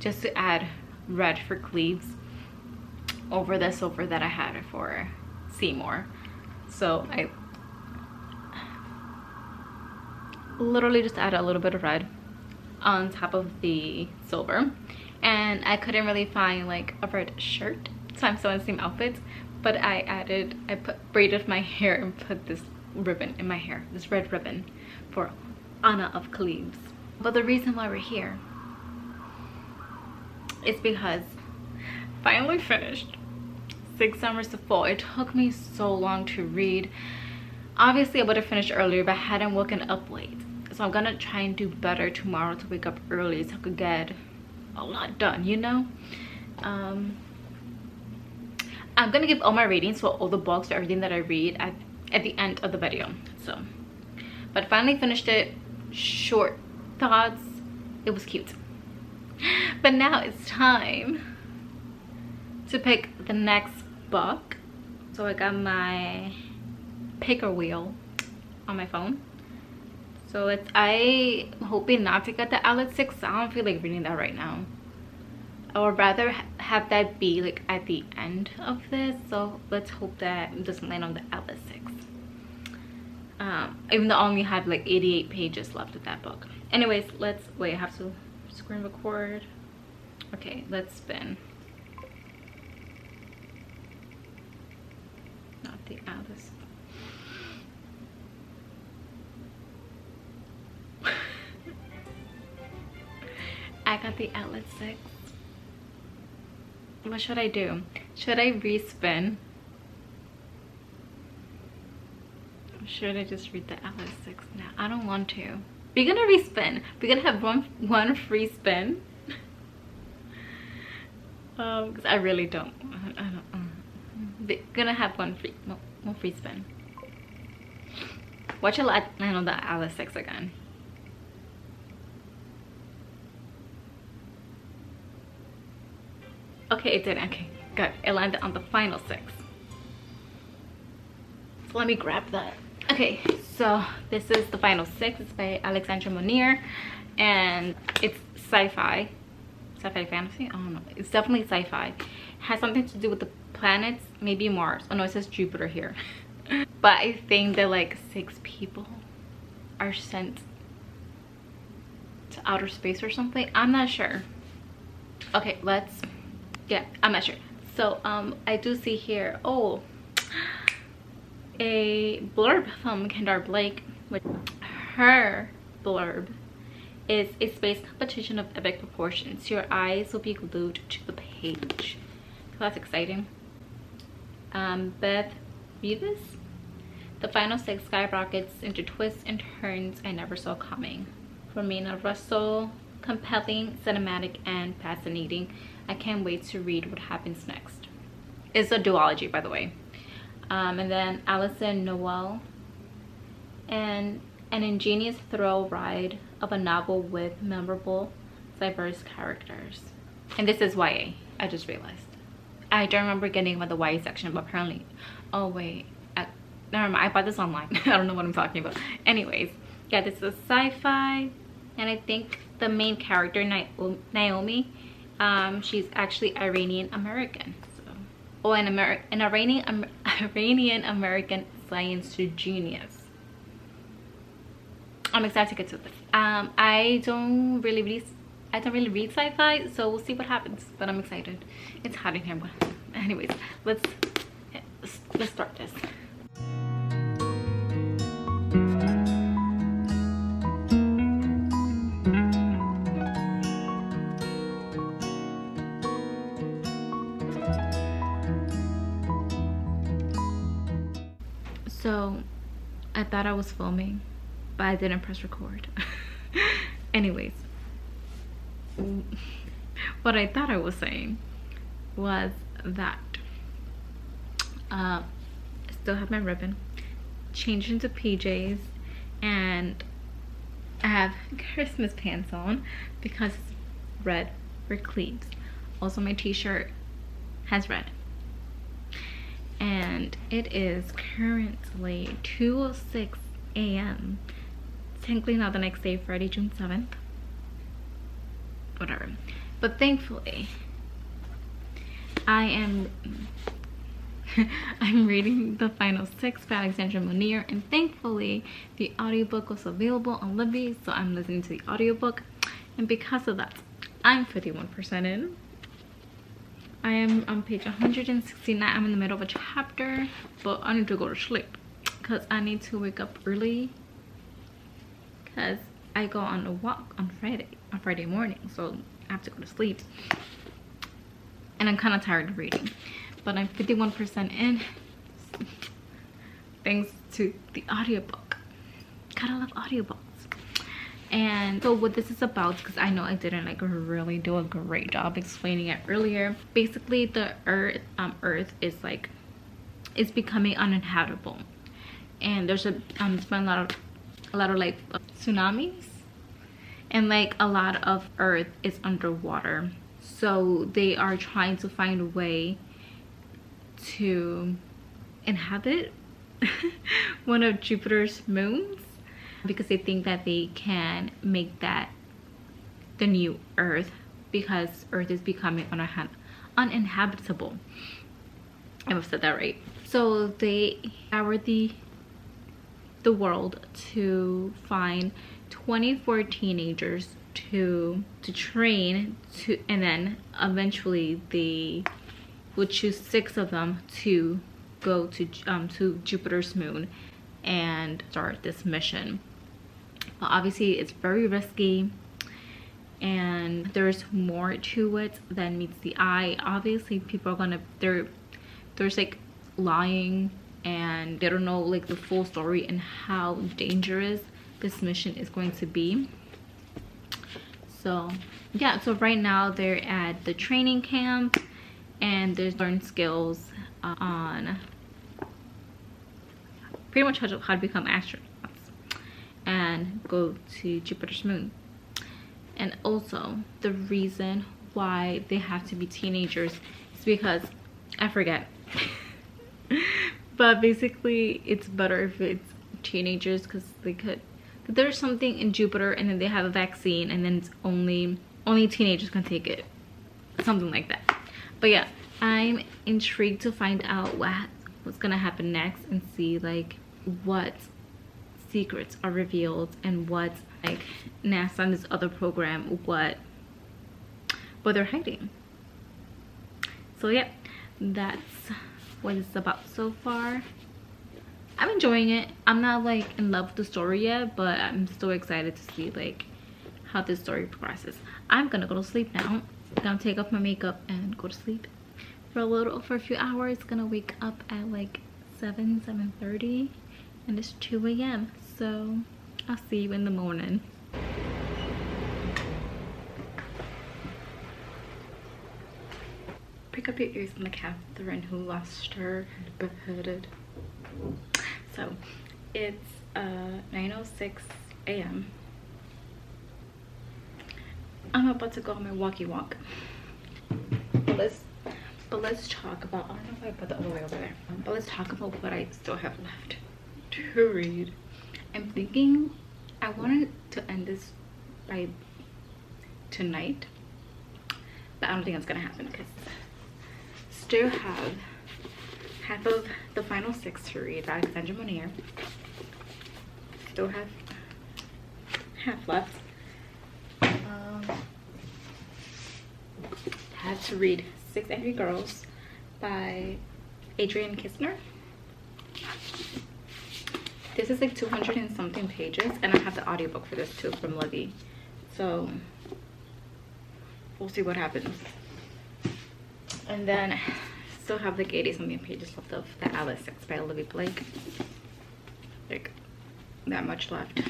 just to add red for Cleves over the silver that I had for Seymour. So I literally just added a little bit of red on top of the silver, and I couldn't really find like a red shirt, so I'm still in the same outfit, but I braided my hair and put this ribbon in my hair, this red ribbon for Anna of Cleves. But the reason why we're here is because I finally finished 6 Summers to Fall. It took me so long to read. Obviously I would have finished earlier if I hadn't woken up late, so I'm gonna try and do better tomorrow to wake up early so I could get a lot done, you know. I'm gonna give all my ratings for all the books or everything that I read at the end of the video. So, but finally finished it. Short thoughts, it was cute. But now it's time to pick the next book. So I got my picker wheel on my phone. So I'm hoping not to get the Outlet 6. I don't feel like reading that right now. I would rather have that be like at the end of this. So let's hope that it doesn't land on the Outlet 6. Even though I only have like 88 pages left of that book. Anyways, let's wait. I have to screen record. Okay, let's spin. Not the Alice. I got the Outlet 6. What should I do? Should I respin? Or should I just read the Outlet 6 now? I don't want to. We're gonna respin. We're gonna have one free spin. Because I really don't. We're gonna have one free spin. Watch it land on the Outlet 6 again. Okay, it did. Okay, good. It landed on the final 6. So let me grab that. Okay, so this is the final 6. It's by Alexandra Monir, and it's sci-fi. Sci-fi fantasy, I don't know, it's definitely sci-fi. Has something to do with the planets, maybe Mars. Oh no, it says Jupiter here. But I think that like 6 people are sent to outer space or something. I'm not sure. Okay, let's, yeah, I'm not sure. So I do see here, oh, a blurb from Kendar Blake, which her blurb is a space competition of epic proportions. Your eyes will be glued to the page. So that's exciting. Beth Beavis, the final 6 skyrockets into twists and turns I never saw coming. Romina Russell, compelling, cinematic, and fascinating. I can't wait to read what happens next. It's a duology, by the way. And then Alison Noel, and an ingenious thrill ride of a novel with memorable, diverse characters. And this is YA, I just realized. I don't remember getting about the YA section, but apparently, oh wait, never mind, I bought this online. I don't know what I'm talking about. Anyways, yeah, this is sci-fi, and I think the main character, Naomi, she's actually Iranian American. So, oh, an Iranian American science genius. I'm excited to get to this. I don't really read sci-fi, so we'll see what happens. But I'm excited. It's hot in here. But anyways, let's start this. So I thought I was filming, but I didn't press record. Anyways, what I thought I was saying was that I still have my ribbon, changed into PJs, and I have Christmas pants on because it's red for cleats. Also, my t-shirt has red. And it is currently 2:06 a.m. Technically not the next day, Friday, June 7th. Whatever. But thankfully, I'm reading the final 6 by Alexandra Munir, and thankfully the audiobook was available on Libby, so I'm listening to the audiobook, and because of that, I'm 51% in. I am on page 169. I'm in the middle of a chapter, but I need to go to sleep because I need to wake up early because I go on a walk on Friday morning, so I have to go to sleep, and I'm kind of tired of reading, but I'm 51% in thanks to the audiobook. Gotta love audiobooks. And so what this is about, because I know I didn't like really do a great job explaining it earlier, basically the earth is like, it's becoming uninhabitable, and there's been a lot of like tsunamis, and like a lot of earth is underwater, so they are trying to find a way to inhabit one of Jupiter's moons, because they think that they can make that the new earth, because earth is becoming uninhabitable. I've said that right. So they scour the world to find 24 teenagers to train to, and then eventually they would choose 6 of them to go to Jupiter's moon and start this mission. But obviously it's very risky, and there's more to it than meets the eye. Obviously people are gonna, there's like lying, and they don't know like the full story and how dangerous this mission is going to be. So yeah, so right now they're at the training camp, and there's learn skills on pretty much how to become astronauts and go to Jupiter's moon. And also the reason why they have to be teenagers is because, I forget, but basically it's better if it's teenagers, because there's something in Jupiter, and then they have a vaccine, and then it's only only teenagers can take it, something like that. But yeah, I'm intrigued to find out what's gonna happen next and see like what secrets are revealed and what like NASA and this other program what they're hiding. So yeah, that's what it's about so far. I'm enjoying it. I'm not like in love with the story yet, but I'm still excited to see like how this story progresses. I'm gonna go to sleep now. I'm gonna take off my makeup and go to sleep for a few hours. Gonna wake up at like 7:30 and it's 2 a.m. so I'll see you in the morning. Pick up your ears from the Catherine who lost her beheaded. So it's 9:06 a.m. I'm about to go on my walkie walk. But let's talk about, I don't know if I put that all the way over there. But let's talk about what I still have left to read. I'm thinking I wanted to end this by tonight, but I don't think that's gonna happen because still have half of the final 6 to read by Alexandra Monier. Still have half left. Had to read 6 Angry Girls by Adrian Kistner. This is like 200 and something pages, and I have the audiobook for this too from Livy. So we'll see what happens. And then still have like 80 something pages left of the Alice 6 by Livy Blake. Like that much left.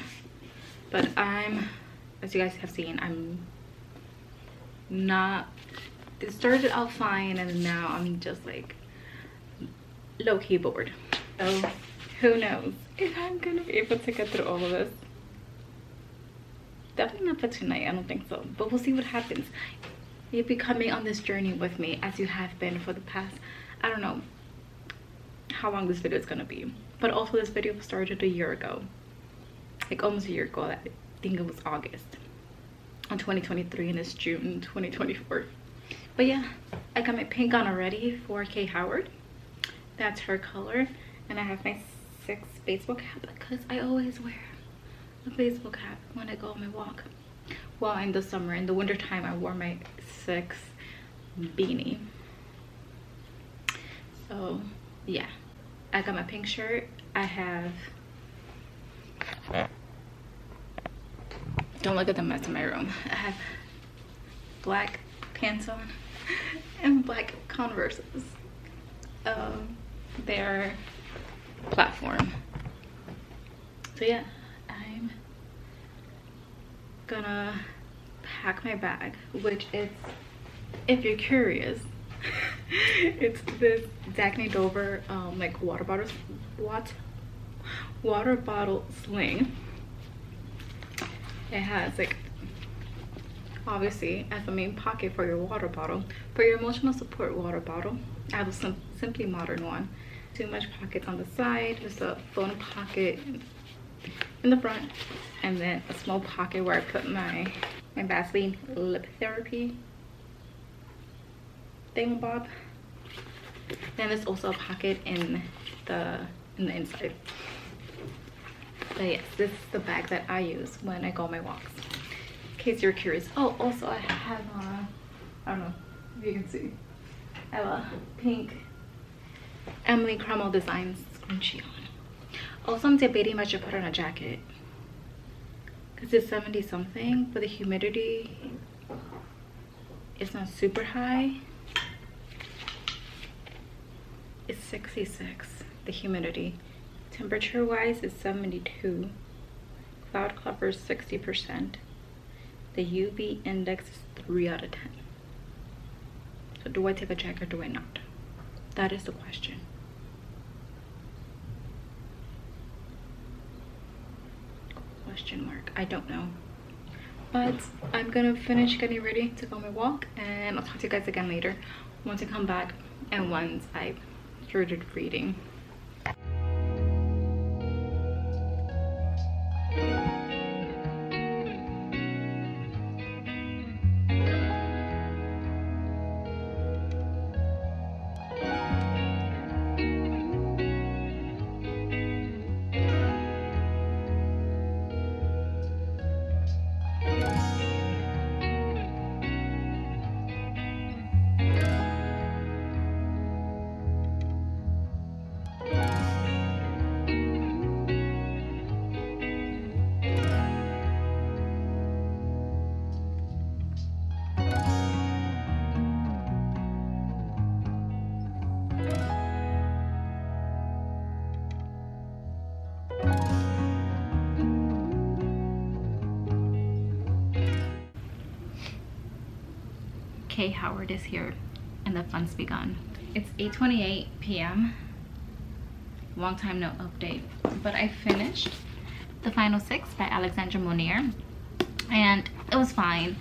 But as you guys have seen, I'm not, it started out fine and now I'm just like low-key bored. So who knows if I'm gonna be able to get through all of this. Definitely not for tonight, I don't think so, but we'll see what happens. You'll be coming on this journey with me as you have been for the past, I don't know how long this video is gonna be, but also this video started a year ago, like almost a year ago. I think it was August on 2023 and it's June 2024. But yeah, I got my pink on already for Kay Howard. That's her color. And I have my 6 baseball cap because I always wear a baseball cap when I go on my walk. Well, in the summer, in the winter time, I wore my 6 beanie. So yeah, I got my pink shirt. I have, don't look at the mess in my room. I have black pants on and black Converses. They're platform. So yeah, I'm gonna pack my bag, which is, if you're curious, it's this Dagny Dover like water bottle sling. It has like, obviously, as the main pocket for your water bottle, for your emotional support water bottle. I have a Simply Modern one. 2 much pockets on the side. There's a phone pocket in the front, and then a small pocket where I put my Vaseline lip therapy thingamabob. Then there's also a pocket in the inside. But yes, this is the bag that I use when I go on my walks, in case you're curious. Oh, also I have I don't know if you can see, I have a pink Emily Cromwell Designs scrunchie on. Also, I'm debating if I should put on a jacket because it's 70 something, but the humidity is not super high. It's 66, the humidity. Temperature wise is 72. Cloud cover is 60%. The UV index is 3 out of 10. So do I take a jacket or do I not? That is the question. Question mark. I don't know. But I'm gonna finish getting ready to go on my walk, and I'll talk to you guys again later once I come back and once I started reading. K. Howard is here and the fun's begun. It's 8:28 p.m. Long time no update, but I finished The Final Six by Alexandra Monier, and it was fine.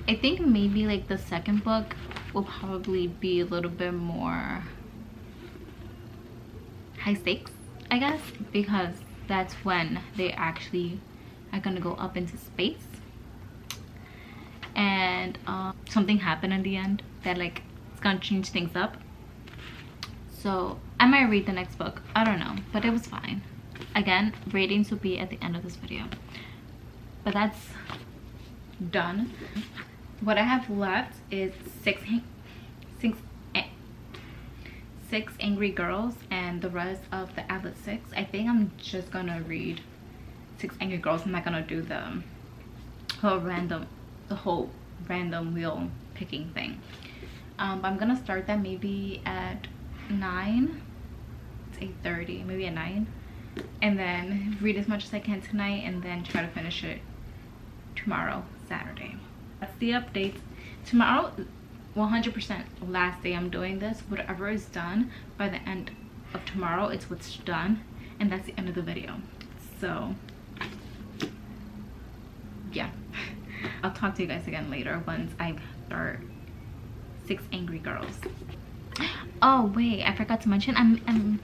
I think maybe like the second book will probably be a little bit more high stakes, I guess, because that's when they actually are gonna go up into space, and something happened in the end that like it's gonna change things up. So I might read the next book, I don't know, but it was fine. Again, ratings will be at the end of this video, but that's done. What I have left is six Angry Girls and the rest of the Atlas Six. I think I'm just gonna read Six Angry Girls. I'm not gonna do the whole random wheel picking thing. But I'm gonna start that maybe at 9. It's 8:30, maybe at 9, and then read as much as I can tonight, and then try to finish it tomorrow, Saturday. That's the update. Tomorrow, 100% last day I'm doing this. Whatever is done by the end of tomorrow, it's what's done, and that's the end of the video. So yeah, I'll talk to you guys again later once I start Six Angry Girls. Oh wait, I forgot to mention I'm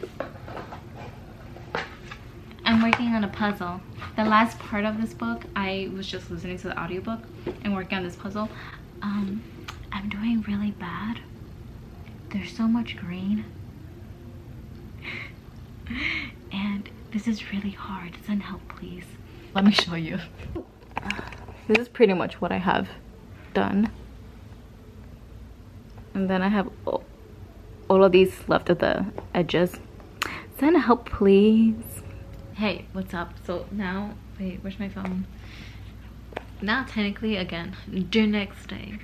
working on a puzzle. The last part of this book, I was just listening to the audiobook and working on this puzzle. I'm doing really bad. There's so much green. And this is really hard. Send help, please. Let me show you. This is pretty much what I have done. And then I have all of these left at the edges. Send help, please. Hey, what's up? So now, wait, where's my phone? Now technically, again, the next day.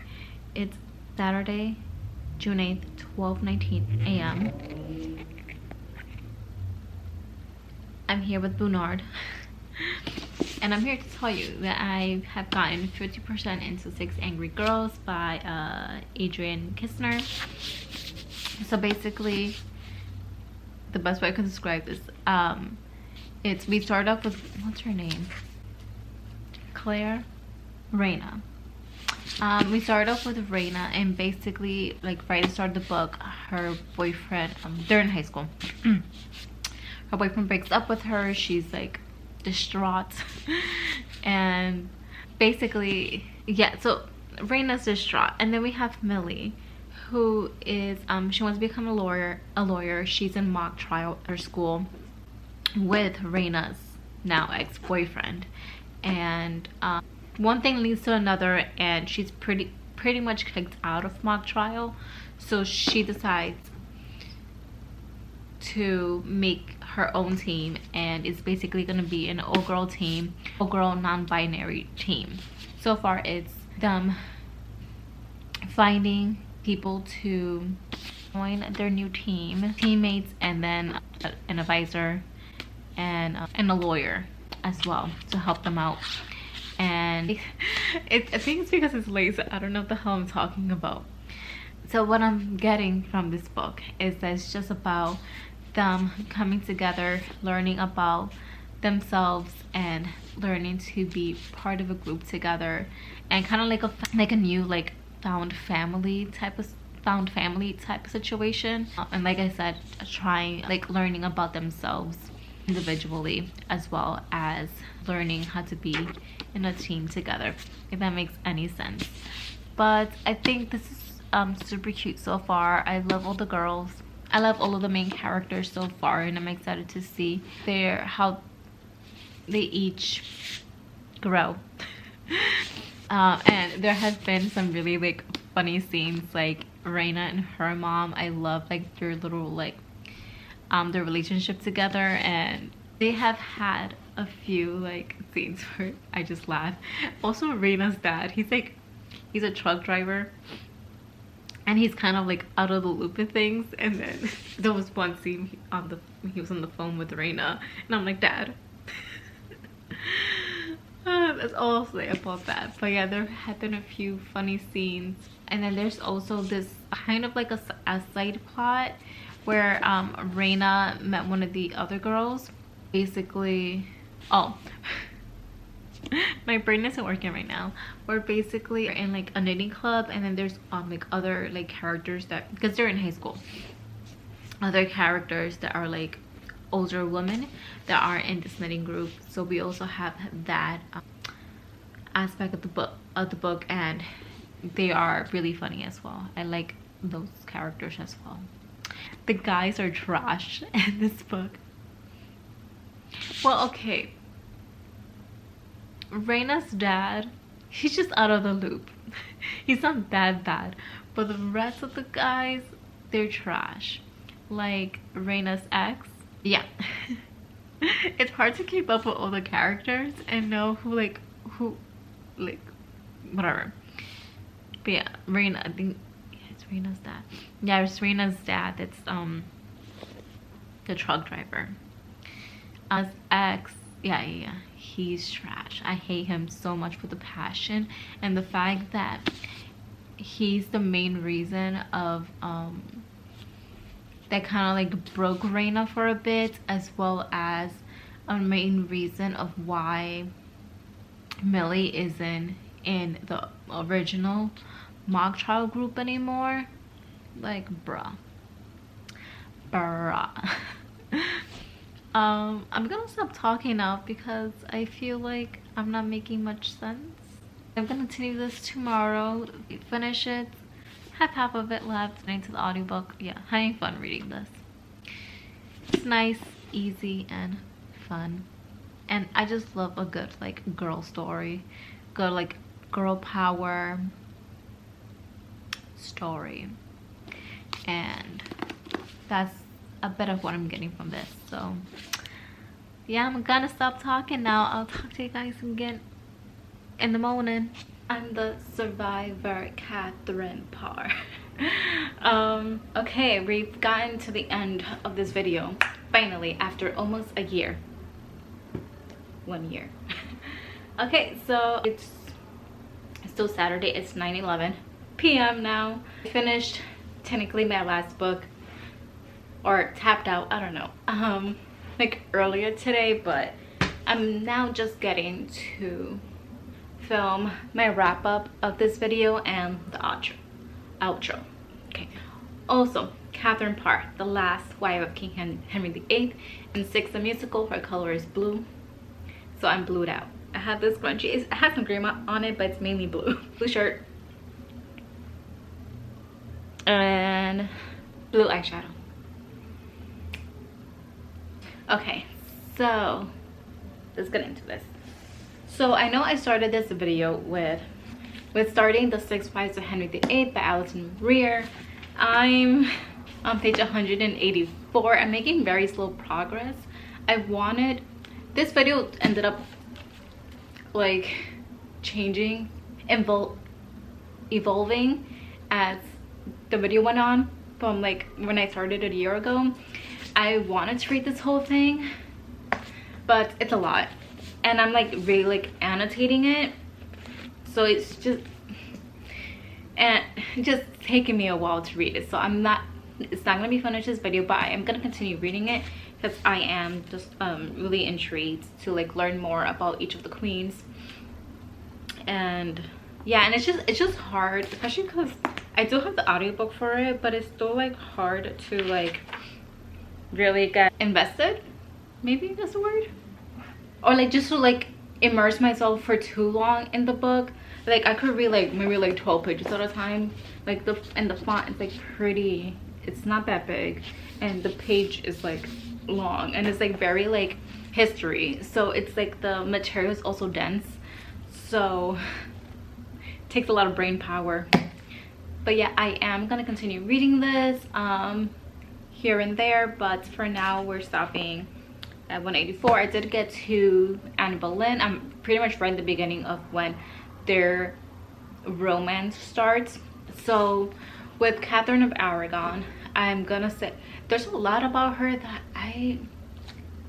It's Saturday, June 8th, 12:19 a.m. I'm here with Bernard. And I'm here to tell you that I have gotten 50% into Six Angry Girls by Adrian Kistner. So basically, the best way I can describe this, we start off with, what's her name? Raina. We started off with Raina, and basically, like right at the start of the book, her boyfriend, they're in high school. Her boyfriend breaks up with her. She's like distraught, and basically, yeah. So Raina's distraught, and then we have Millie, who is she wants to become a lawyer. She's in mock trial at her school with Raina's now ex-boyfriend, and one thing leads to another, and she's pretty much kicked out of mock trial. So she decides to make her own team, and it's basically going to be an all-girl team, all-girl non-binary team. So far it's them finding people to join their new team, teammates, and then an advisor and a lawyer as well to help them out. And I think it's because it's late, so I don't know what the hell I'm talking about. So what I'm getting from this book is that it's just about them coming together, learning about themselves, and learning to be part of a group together, and kind of like a new like found family type of situation. And like I said, trying like learning about themselves individually, as well as learning how to be in a team together, if that makes any sense. But I think this is super cute so far. I love all the girls. I love all of the main characters so far, and I'm excited to see how they each grow. And there has been some really like funny scenes, like Raina and her mom. I love like their little like their relationship together, and they have had a few like scenes where I just laugh. Also, Raina's dad, he's a truck driver, and he's kind of like out of the loop of things. And then there was one scene he was on the phone with Raina, and I'm like, Dad. That's all I'll say about that. But yeah, there have been a few funny scenes And then there's also this kind of like a side plot where Reina met one of the other girls. Basically, oh, my brain isn't working right now. We're basically in like a knitting club, and then there's like other like characters that, because they're in high school, other characters that are like older women that are in this knitting group. So we also have that aspect of the book, and they are really funny as well. I like those characters as well. The guys are trash in this book. Well, okay, Reina's dad, he's just out of the loop. He's not that bad, but the rest of the guys, they're trash. Like Reina's ex, yeah. It's hard to keep up with all the characters and know who whatever. But yeah, Reina, I think, yeah, it's Reina's dad. Yeah, it's Reina's dad. That's the truck driver. As ex, yeah, he's trash. I hate him so much with a passion, and the fact that he's the main reason of that kind of like broke Reina for a bit, as well as a main reason of why Millie isn't in the original mock trial group anymore. Like, bruh. I'm gonna stop talking now because I feel like I'm not making much sense. I'm gonna continue this tomorrow, finish it, have half of it left into the audiobook. Yeah, having fun reading this. It's nice, easy, and fun. And I just love a good like girl story, good like girl power story, and that's a bit of what I'm getting from this. So yeah, I'm gonna stop talking now. I'll talk to you guys again in the morning. I'm the survivor, Catherine Parr. Okay, we've gotten to the end of this video finally after almost a year. 1 year. Okay, so it's still Saturday. It's 9:11 p.m. now. I finished technically my last book, or tapped out, I don't know, like earlier today, but I'm now just getting to film my wrap-up of this video and the outro. Okay, also Catherine Parr, the last wife of King Henry VIII. In 6 the musical, her color is blue, so I'm blued out. I have this scrunchie. It has some green on it, but it's mainly blue. Blue shirt and blue eyeshadow. Okay, so let's get into this. So I know I started this video with starting the 6 Wives of Henry VIII by Alison Rear. I'm on page 184. I'm making very slow progress. This video ended up like changing, evolving as the video went on from like when I started a year ago. I wanted to read this whole thing, but it's a lot, and I'm like really like annotating it, so it's just taking me a while to read it. So it's not gonna be finished this video, but I am gonna continue reading it because I am just really intrigued to like learn more about each of the queens. And yeah, and it's just hard, especially because I do have the audiobook for it, but it's still like hard to like really get invested, maybe that's the word, or like just to like immerse myself for too long in the book. Like I could read like maybe like 12 pages at a time, like the font is like pretty, it's not that big, and the page is like long, and it's like very like history, so it's like the material is also dense, so it takes a lot of brain power. But yeah, I am gonna continue reading this here and there, but for now we're stopping at 184. I did get to Anne Boleyn. I'm pretty much right at the beginning of when their romance starts. So with Catherine of Aragon, I'm gonna say there's a lot about her that I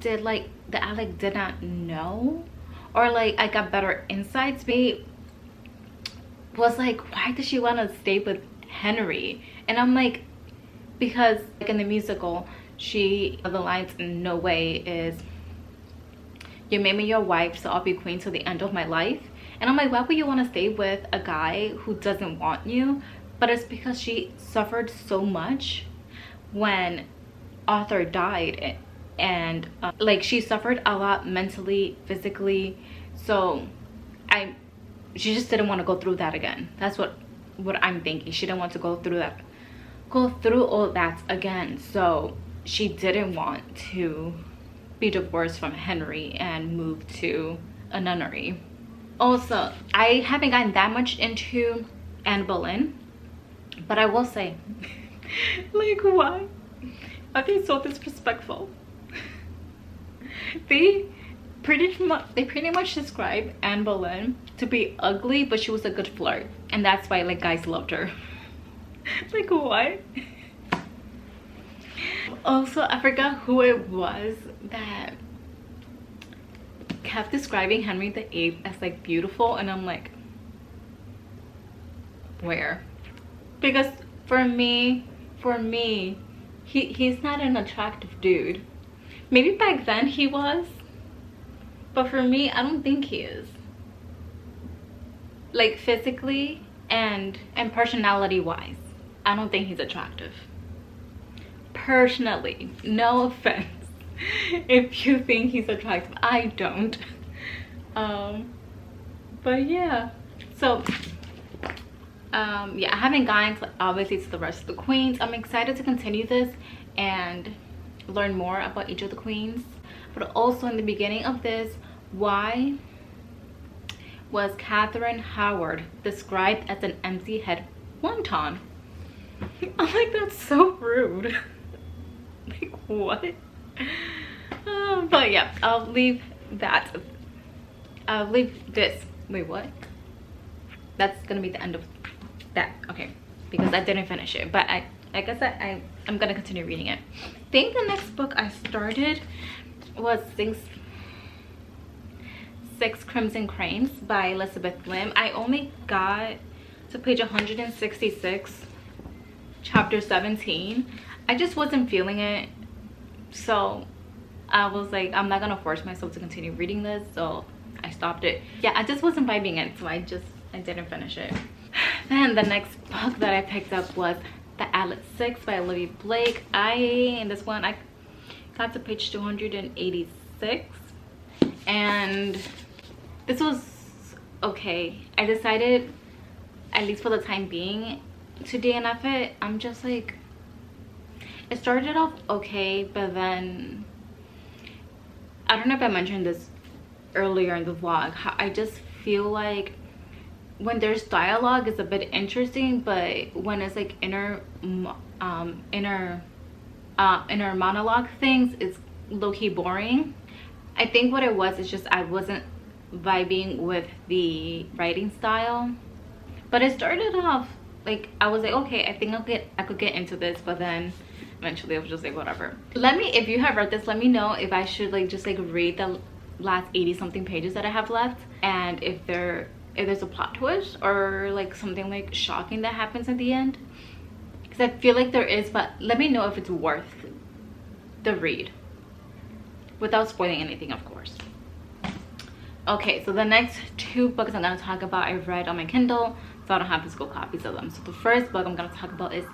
did not know, or like I got better insights. was like, why does she want to stay with Henry? And I'm like, because like in the musical, the lines in No Way is, you made me your wife, so I'll be queen till the end of my life. And I'm like, why would you want to stay with a guy who doesn't want you? But it's because she suffered so much when Arthur died, and like she suffered a lot mentally, physically. So she just didn't want to go through that again. That's what I'm thinking. She didn't want to go through all that again. So she didn't want to be divorced from Henry and move to a nunnery. Also, I haven't gotten that much into Anne Boleyn, but I will say, like, why are they so disrespectful? They pretty much describe Anne Boleyn to be ugly, but she was a good flirt, and that's why like guys loved her. Like, what? Also, I forgot who it was that kept describing Henry VIII as like beautiful, and I'm like, where? Because for me he's not an attractive dude. Maybe back then he was, but for me I don't think he is. Like physically and personality wise, I don't think he's attractive. Personally, no offense if you think he's attractive, I don't. But yeah, so yeah, I haven't gotten to, obviously, to the rest of the queens. I'm excited to continue this and learn more about each of the queens. But also in the beginning of this, why was Catherine Howard described as an empty head wonton? I'm like, that's so rude. Like, what? But yeah, I'll leave that. I'll leave this. Wait, what? That's gonna be the end of that. Okay, because I didn't finish it, but like I said, I'm gonna continue reading it. I think the next book I started was Six Crimson Cranes by Elizabeth Lim. I only got to page 166, chapter 17. I just wasn't feeling it, so I was like, I'm not gonna force myself to continue reading this, so I stopped it. Yeah, I just wasn't vibing it, so I didn't finish it. Then the next book that I picked up was The Atlas 6 by Olivia Blake. In this one, I got to page 286, and this was okay. I decided, at least for the time being, to DNF it. I'm just like, it started off okay, but then I don't know if I mentioned this earlier in the vlog, I just feel like when there's dialogue, it's a bit interesting, but when it's like inner monologue things, it's low-key boring. I think what it was is just I wasn't vibing with the writing style, but it started off like I was like, okay, I think I could get into this, but then eventually I was just like, whatever. Let me, if you have read this, let me know if I should like just like read the last 80 something pages that I have left, and if there's a plot twist or like something like shocking that happens at the end, because I feel like there is, but let me know if it's worth the read without spoiling anything, of course. Okay, so the next two books I'm going to talk about I've read on my Kindle, so I don't have physical copies of them. So the first book I'm going to talk about is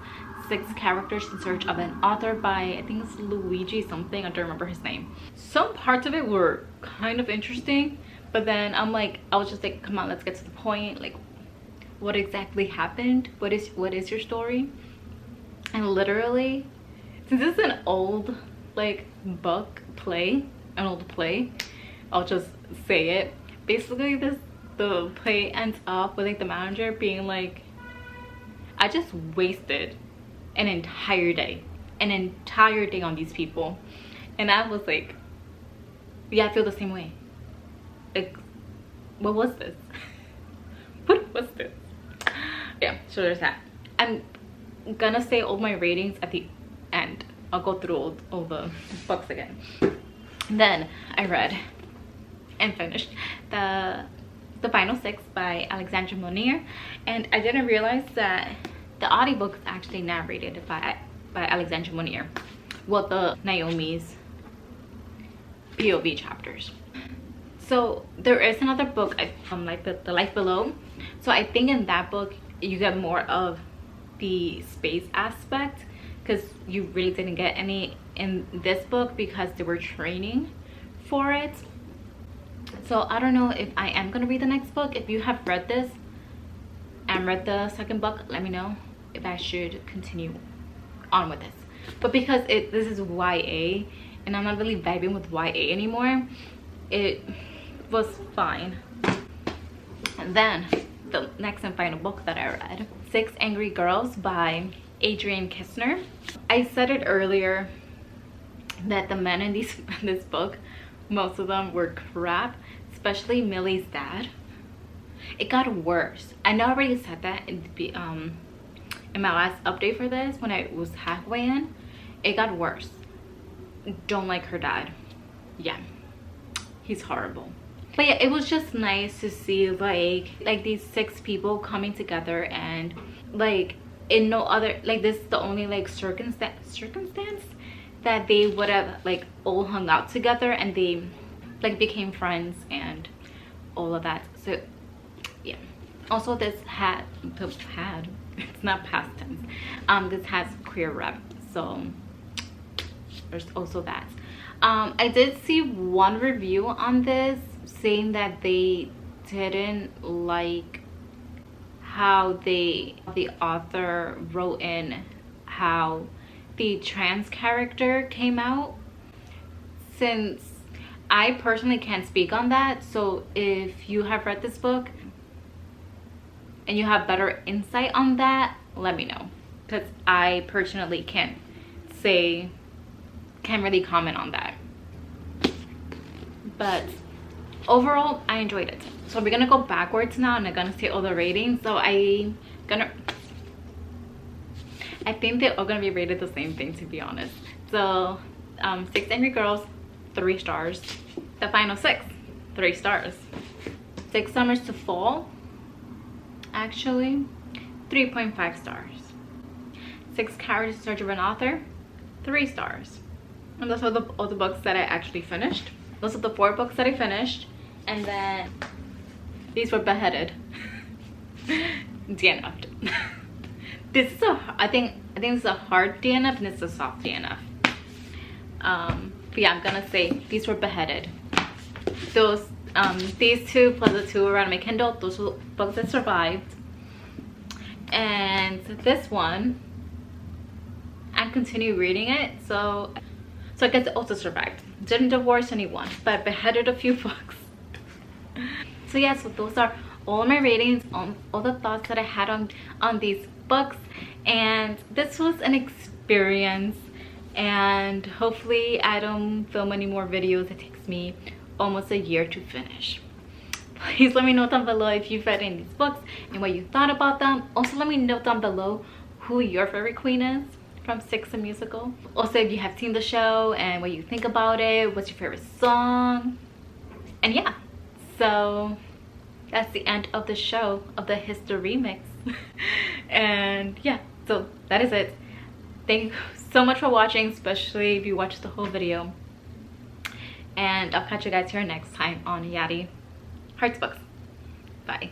6 Characters in Search of an Author by, I think it's Luigi something, I don't remember his name. Some parts of it were kind of interesting, but then I was just like, come on, let's get to the point. Like, what exactly happened? What is your story? And literally, since it's an old like book play, an old play, I'll just say it. Basically, the play ends up with like the manager being like, I just wasted an entire day on these people. And I was like, yeah, I feel the same way. Like, what was this? What was this? Yeah, so there's that. I'm gonna say all my ratings at the end. I'll go through all the books again. Then I read and finished the The Final Six by Alexandra Monier, and I didn't realize that the audiobook is actually narrated by Alexandra Monier. Well, the Naomi's POV chapters. So there is another book, like the Life Below. So I think in that book you get more of the space aspect, because you really didn't get any in this book because they were training for it. So I don't know if I am gonna read the next book. If you have read this and read the second book, let me know if I should continue on with this. But because this is YA and I'm not really vibing with YA anymore, it was fine. And then the next and final book that I read, Six Angry Girls by Adrienne Kistner. I said it earlier that the men in this book, most of them were crap, especially Millie's dad. It got worse. I know I already said that in my last update for this when I was halfway in. It got worse. Don't like her dad. Yeah, he's horrible. But yeah, it was just nice to see like these 6 people coming together, and like in no other, like this is the only like circumstance that they would have like all hung out together and they like became friends and all of that. So yeah, also this it's not past tense, this has queer rep, so there's also that. I did see one review on this saying that they didn't like how the author wrote in how the trans character came out. Since I personally can't speak on that, so if you have read this book and you have better insight on that, let me know, because I personally can't really comment on that. But overall, I enjoyed it. So we're gonna go backwards now and I'm gonna say all the ratings. So I think they're all gonna be rated the same thing, to be honest. So Six Angry Girls, 3 stars. The Final Six, 3 stars. 6 Summers to Fall, actually 3.5 stars. 6 Characters in Search of an Author, 3 stars. And those are all the books that I actually finished. Those are the 4 books that I finished, and then these were beheaded. DNF'd. This is I think this is a hard DNF and this is a soft DNF. But yeah, I'm gonna say these were beheaded. Those these 2 plus the 2 around my Kindle, those were books that survived. And this one, I continue reading it, so I guess it also survived. Didn't divorce anyone, but beheaded a few books. So yeah, so those are all my ratings on all the thoughts that I had on these books, and this was an experience, and hopefully I don't film any more videos. It takes me almost a year to finish. Please let me know down below if you've read any of these books and what you thought about them. Also let me know down below who your favorite queen is from Six the Musical. Also if you have seen the show and what you think about it, what's your favorite song. And yeah, so that's the end of the show, of the history remix. And yeah, so that is it. Thank you so much for watching, especially if you watched the whole video. And I'll catch you guys here next time on Yari Hearts Books. Bye.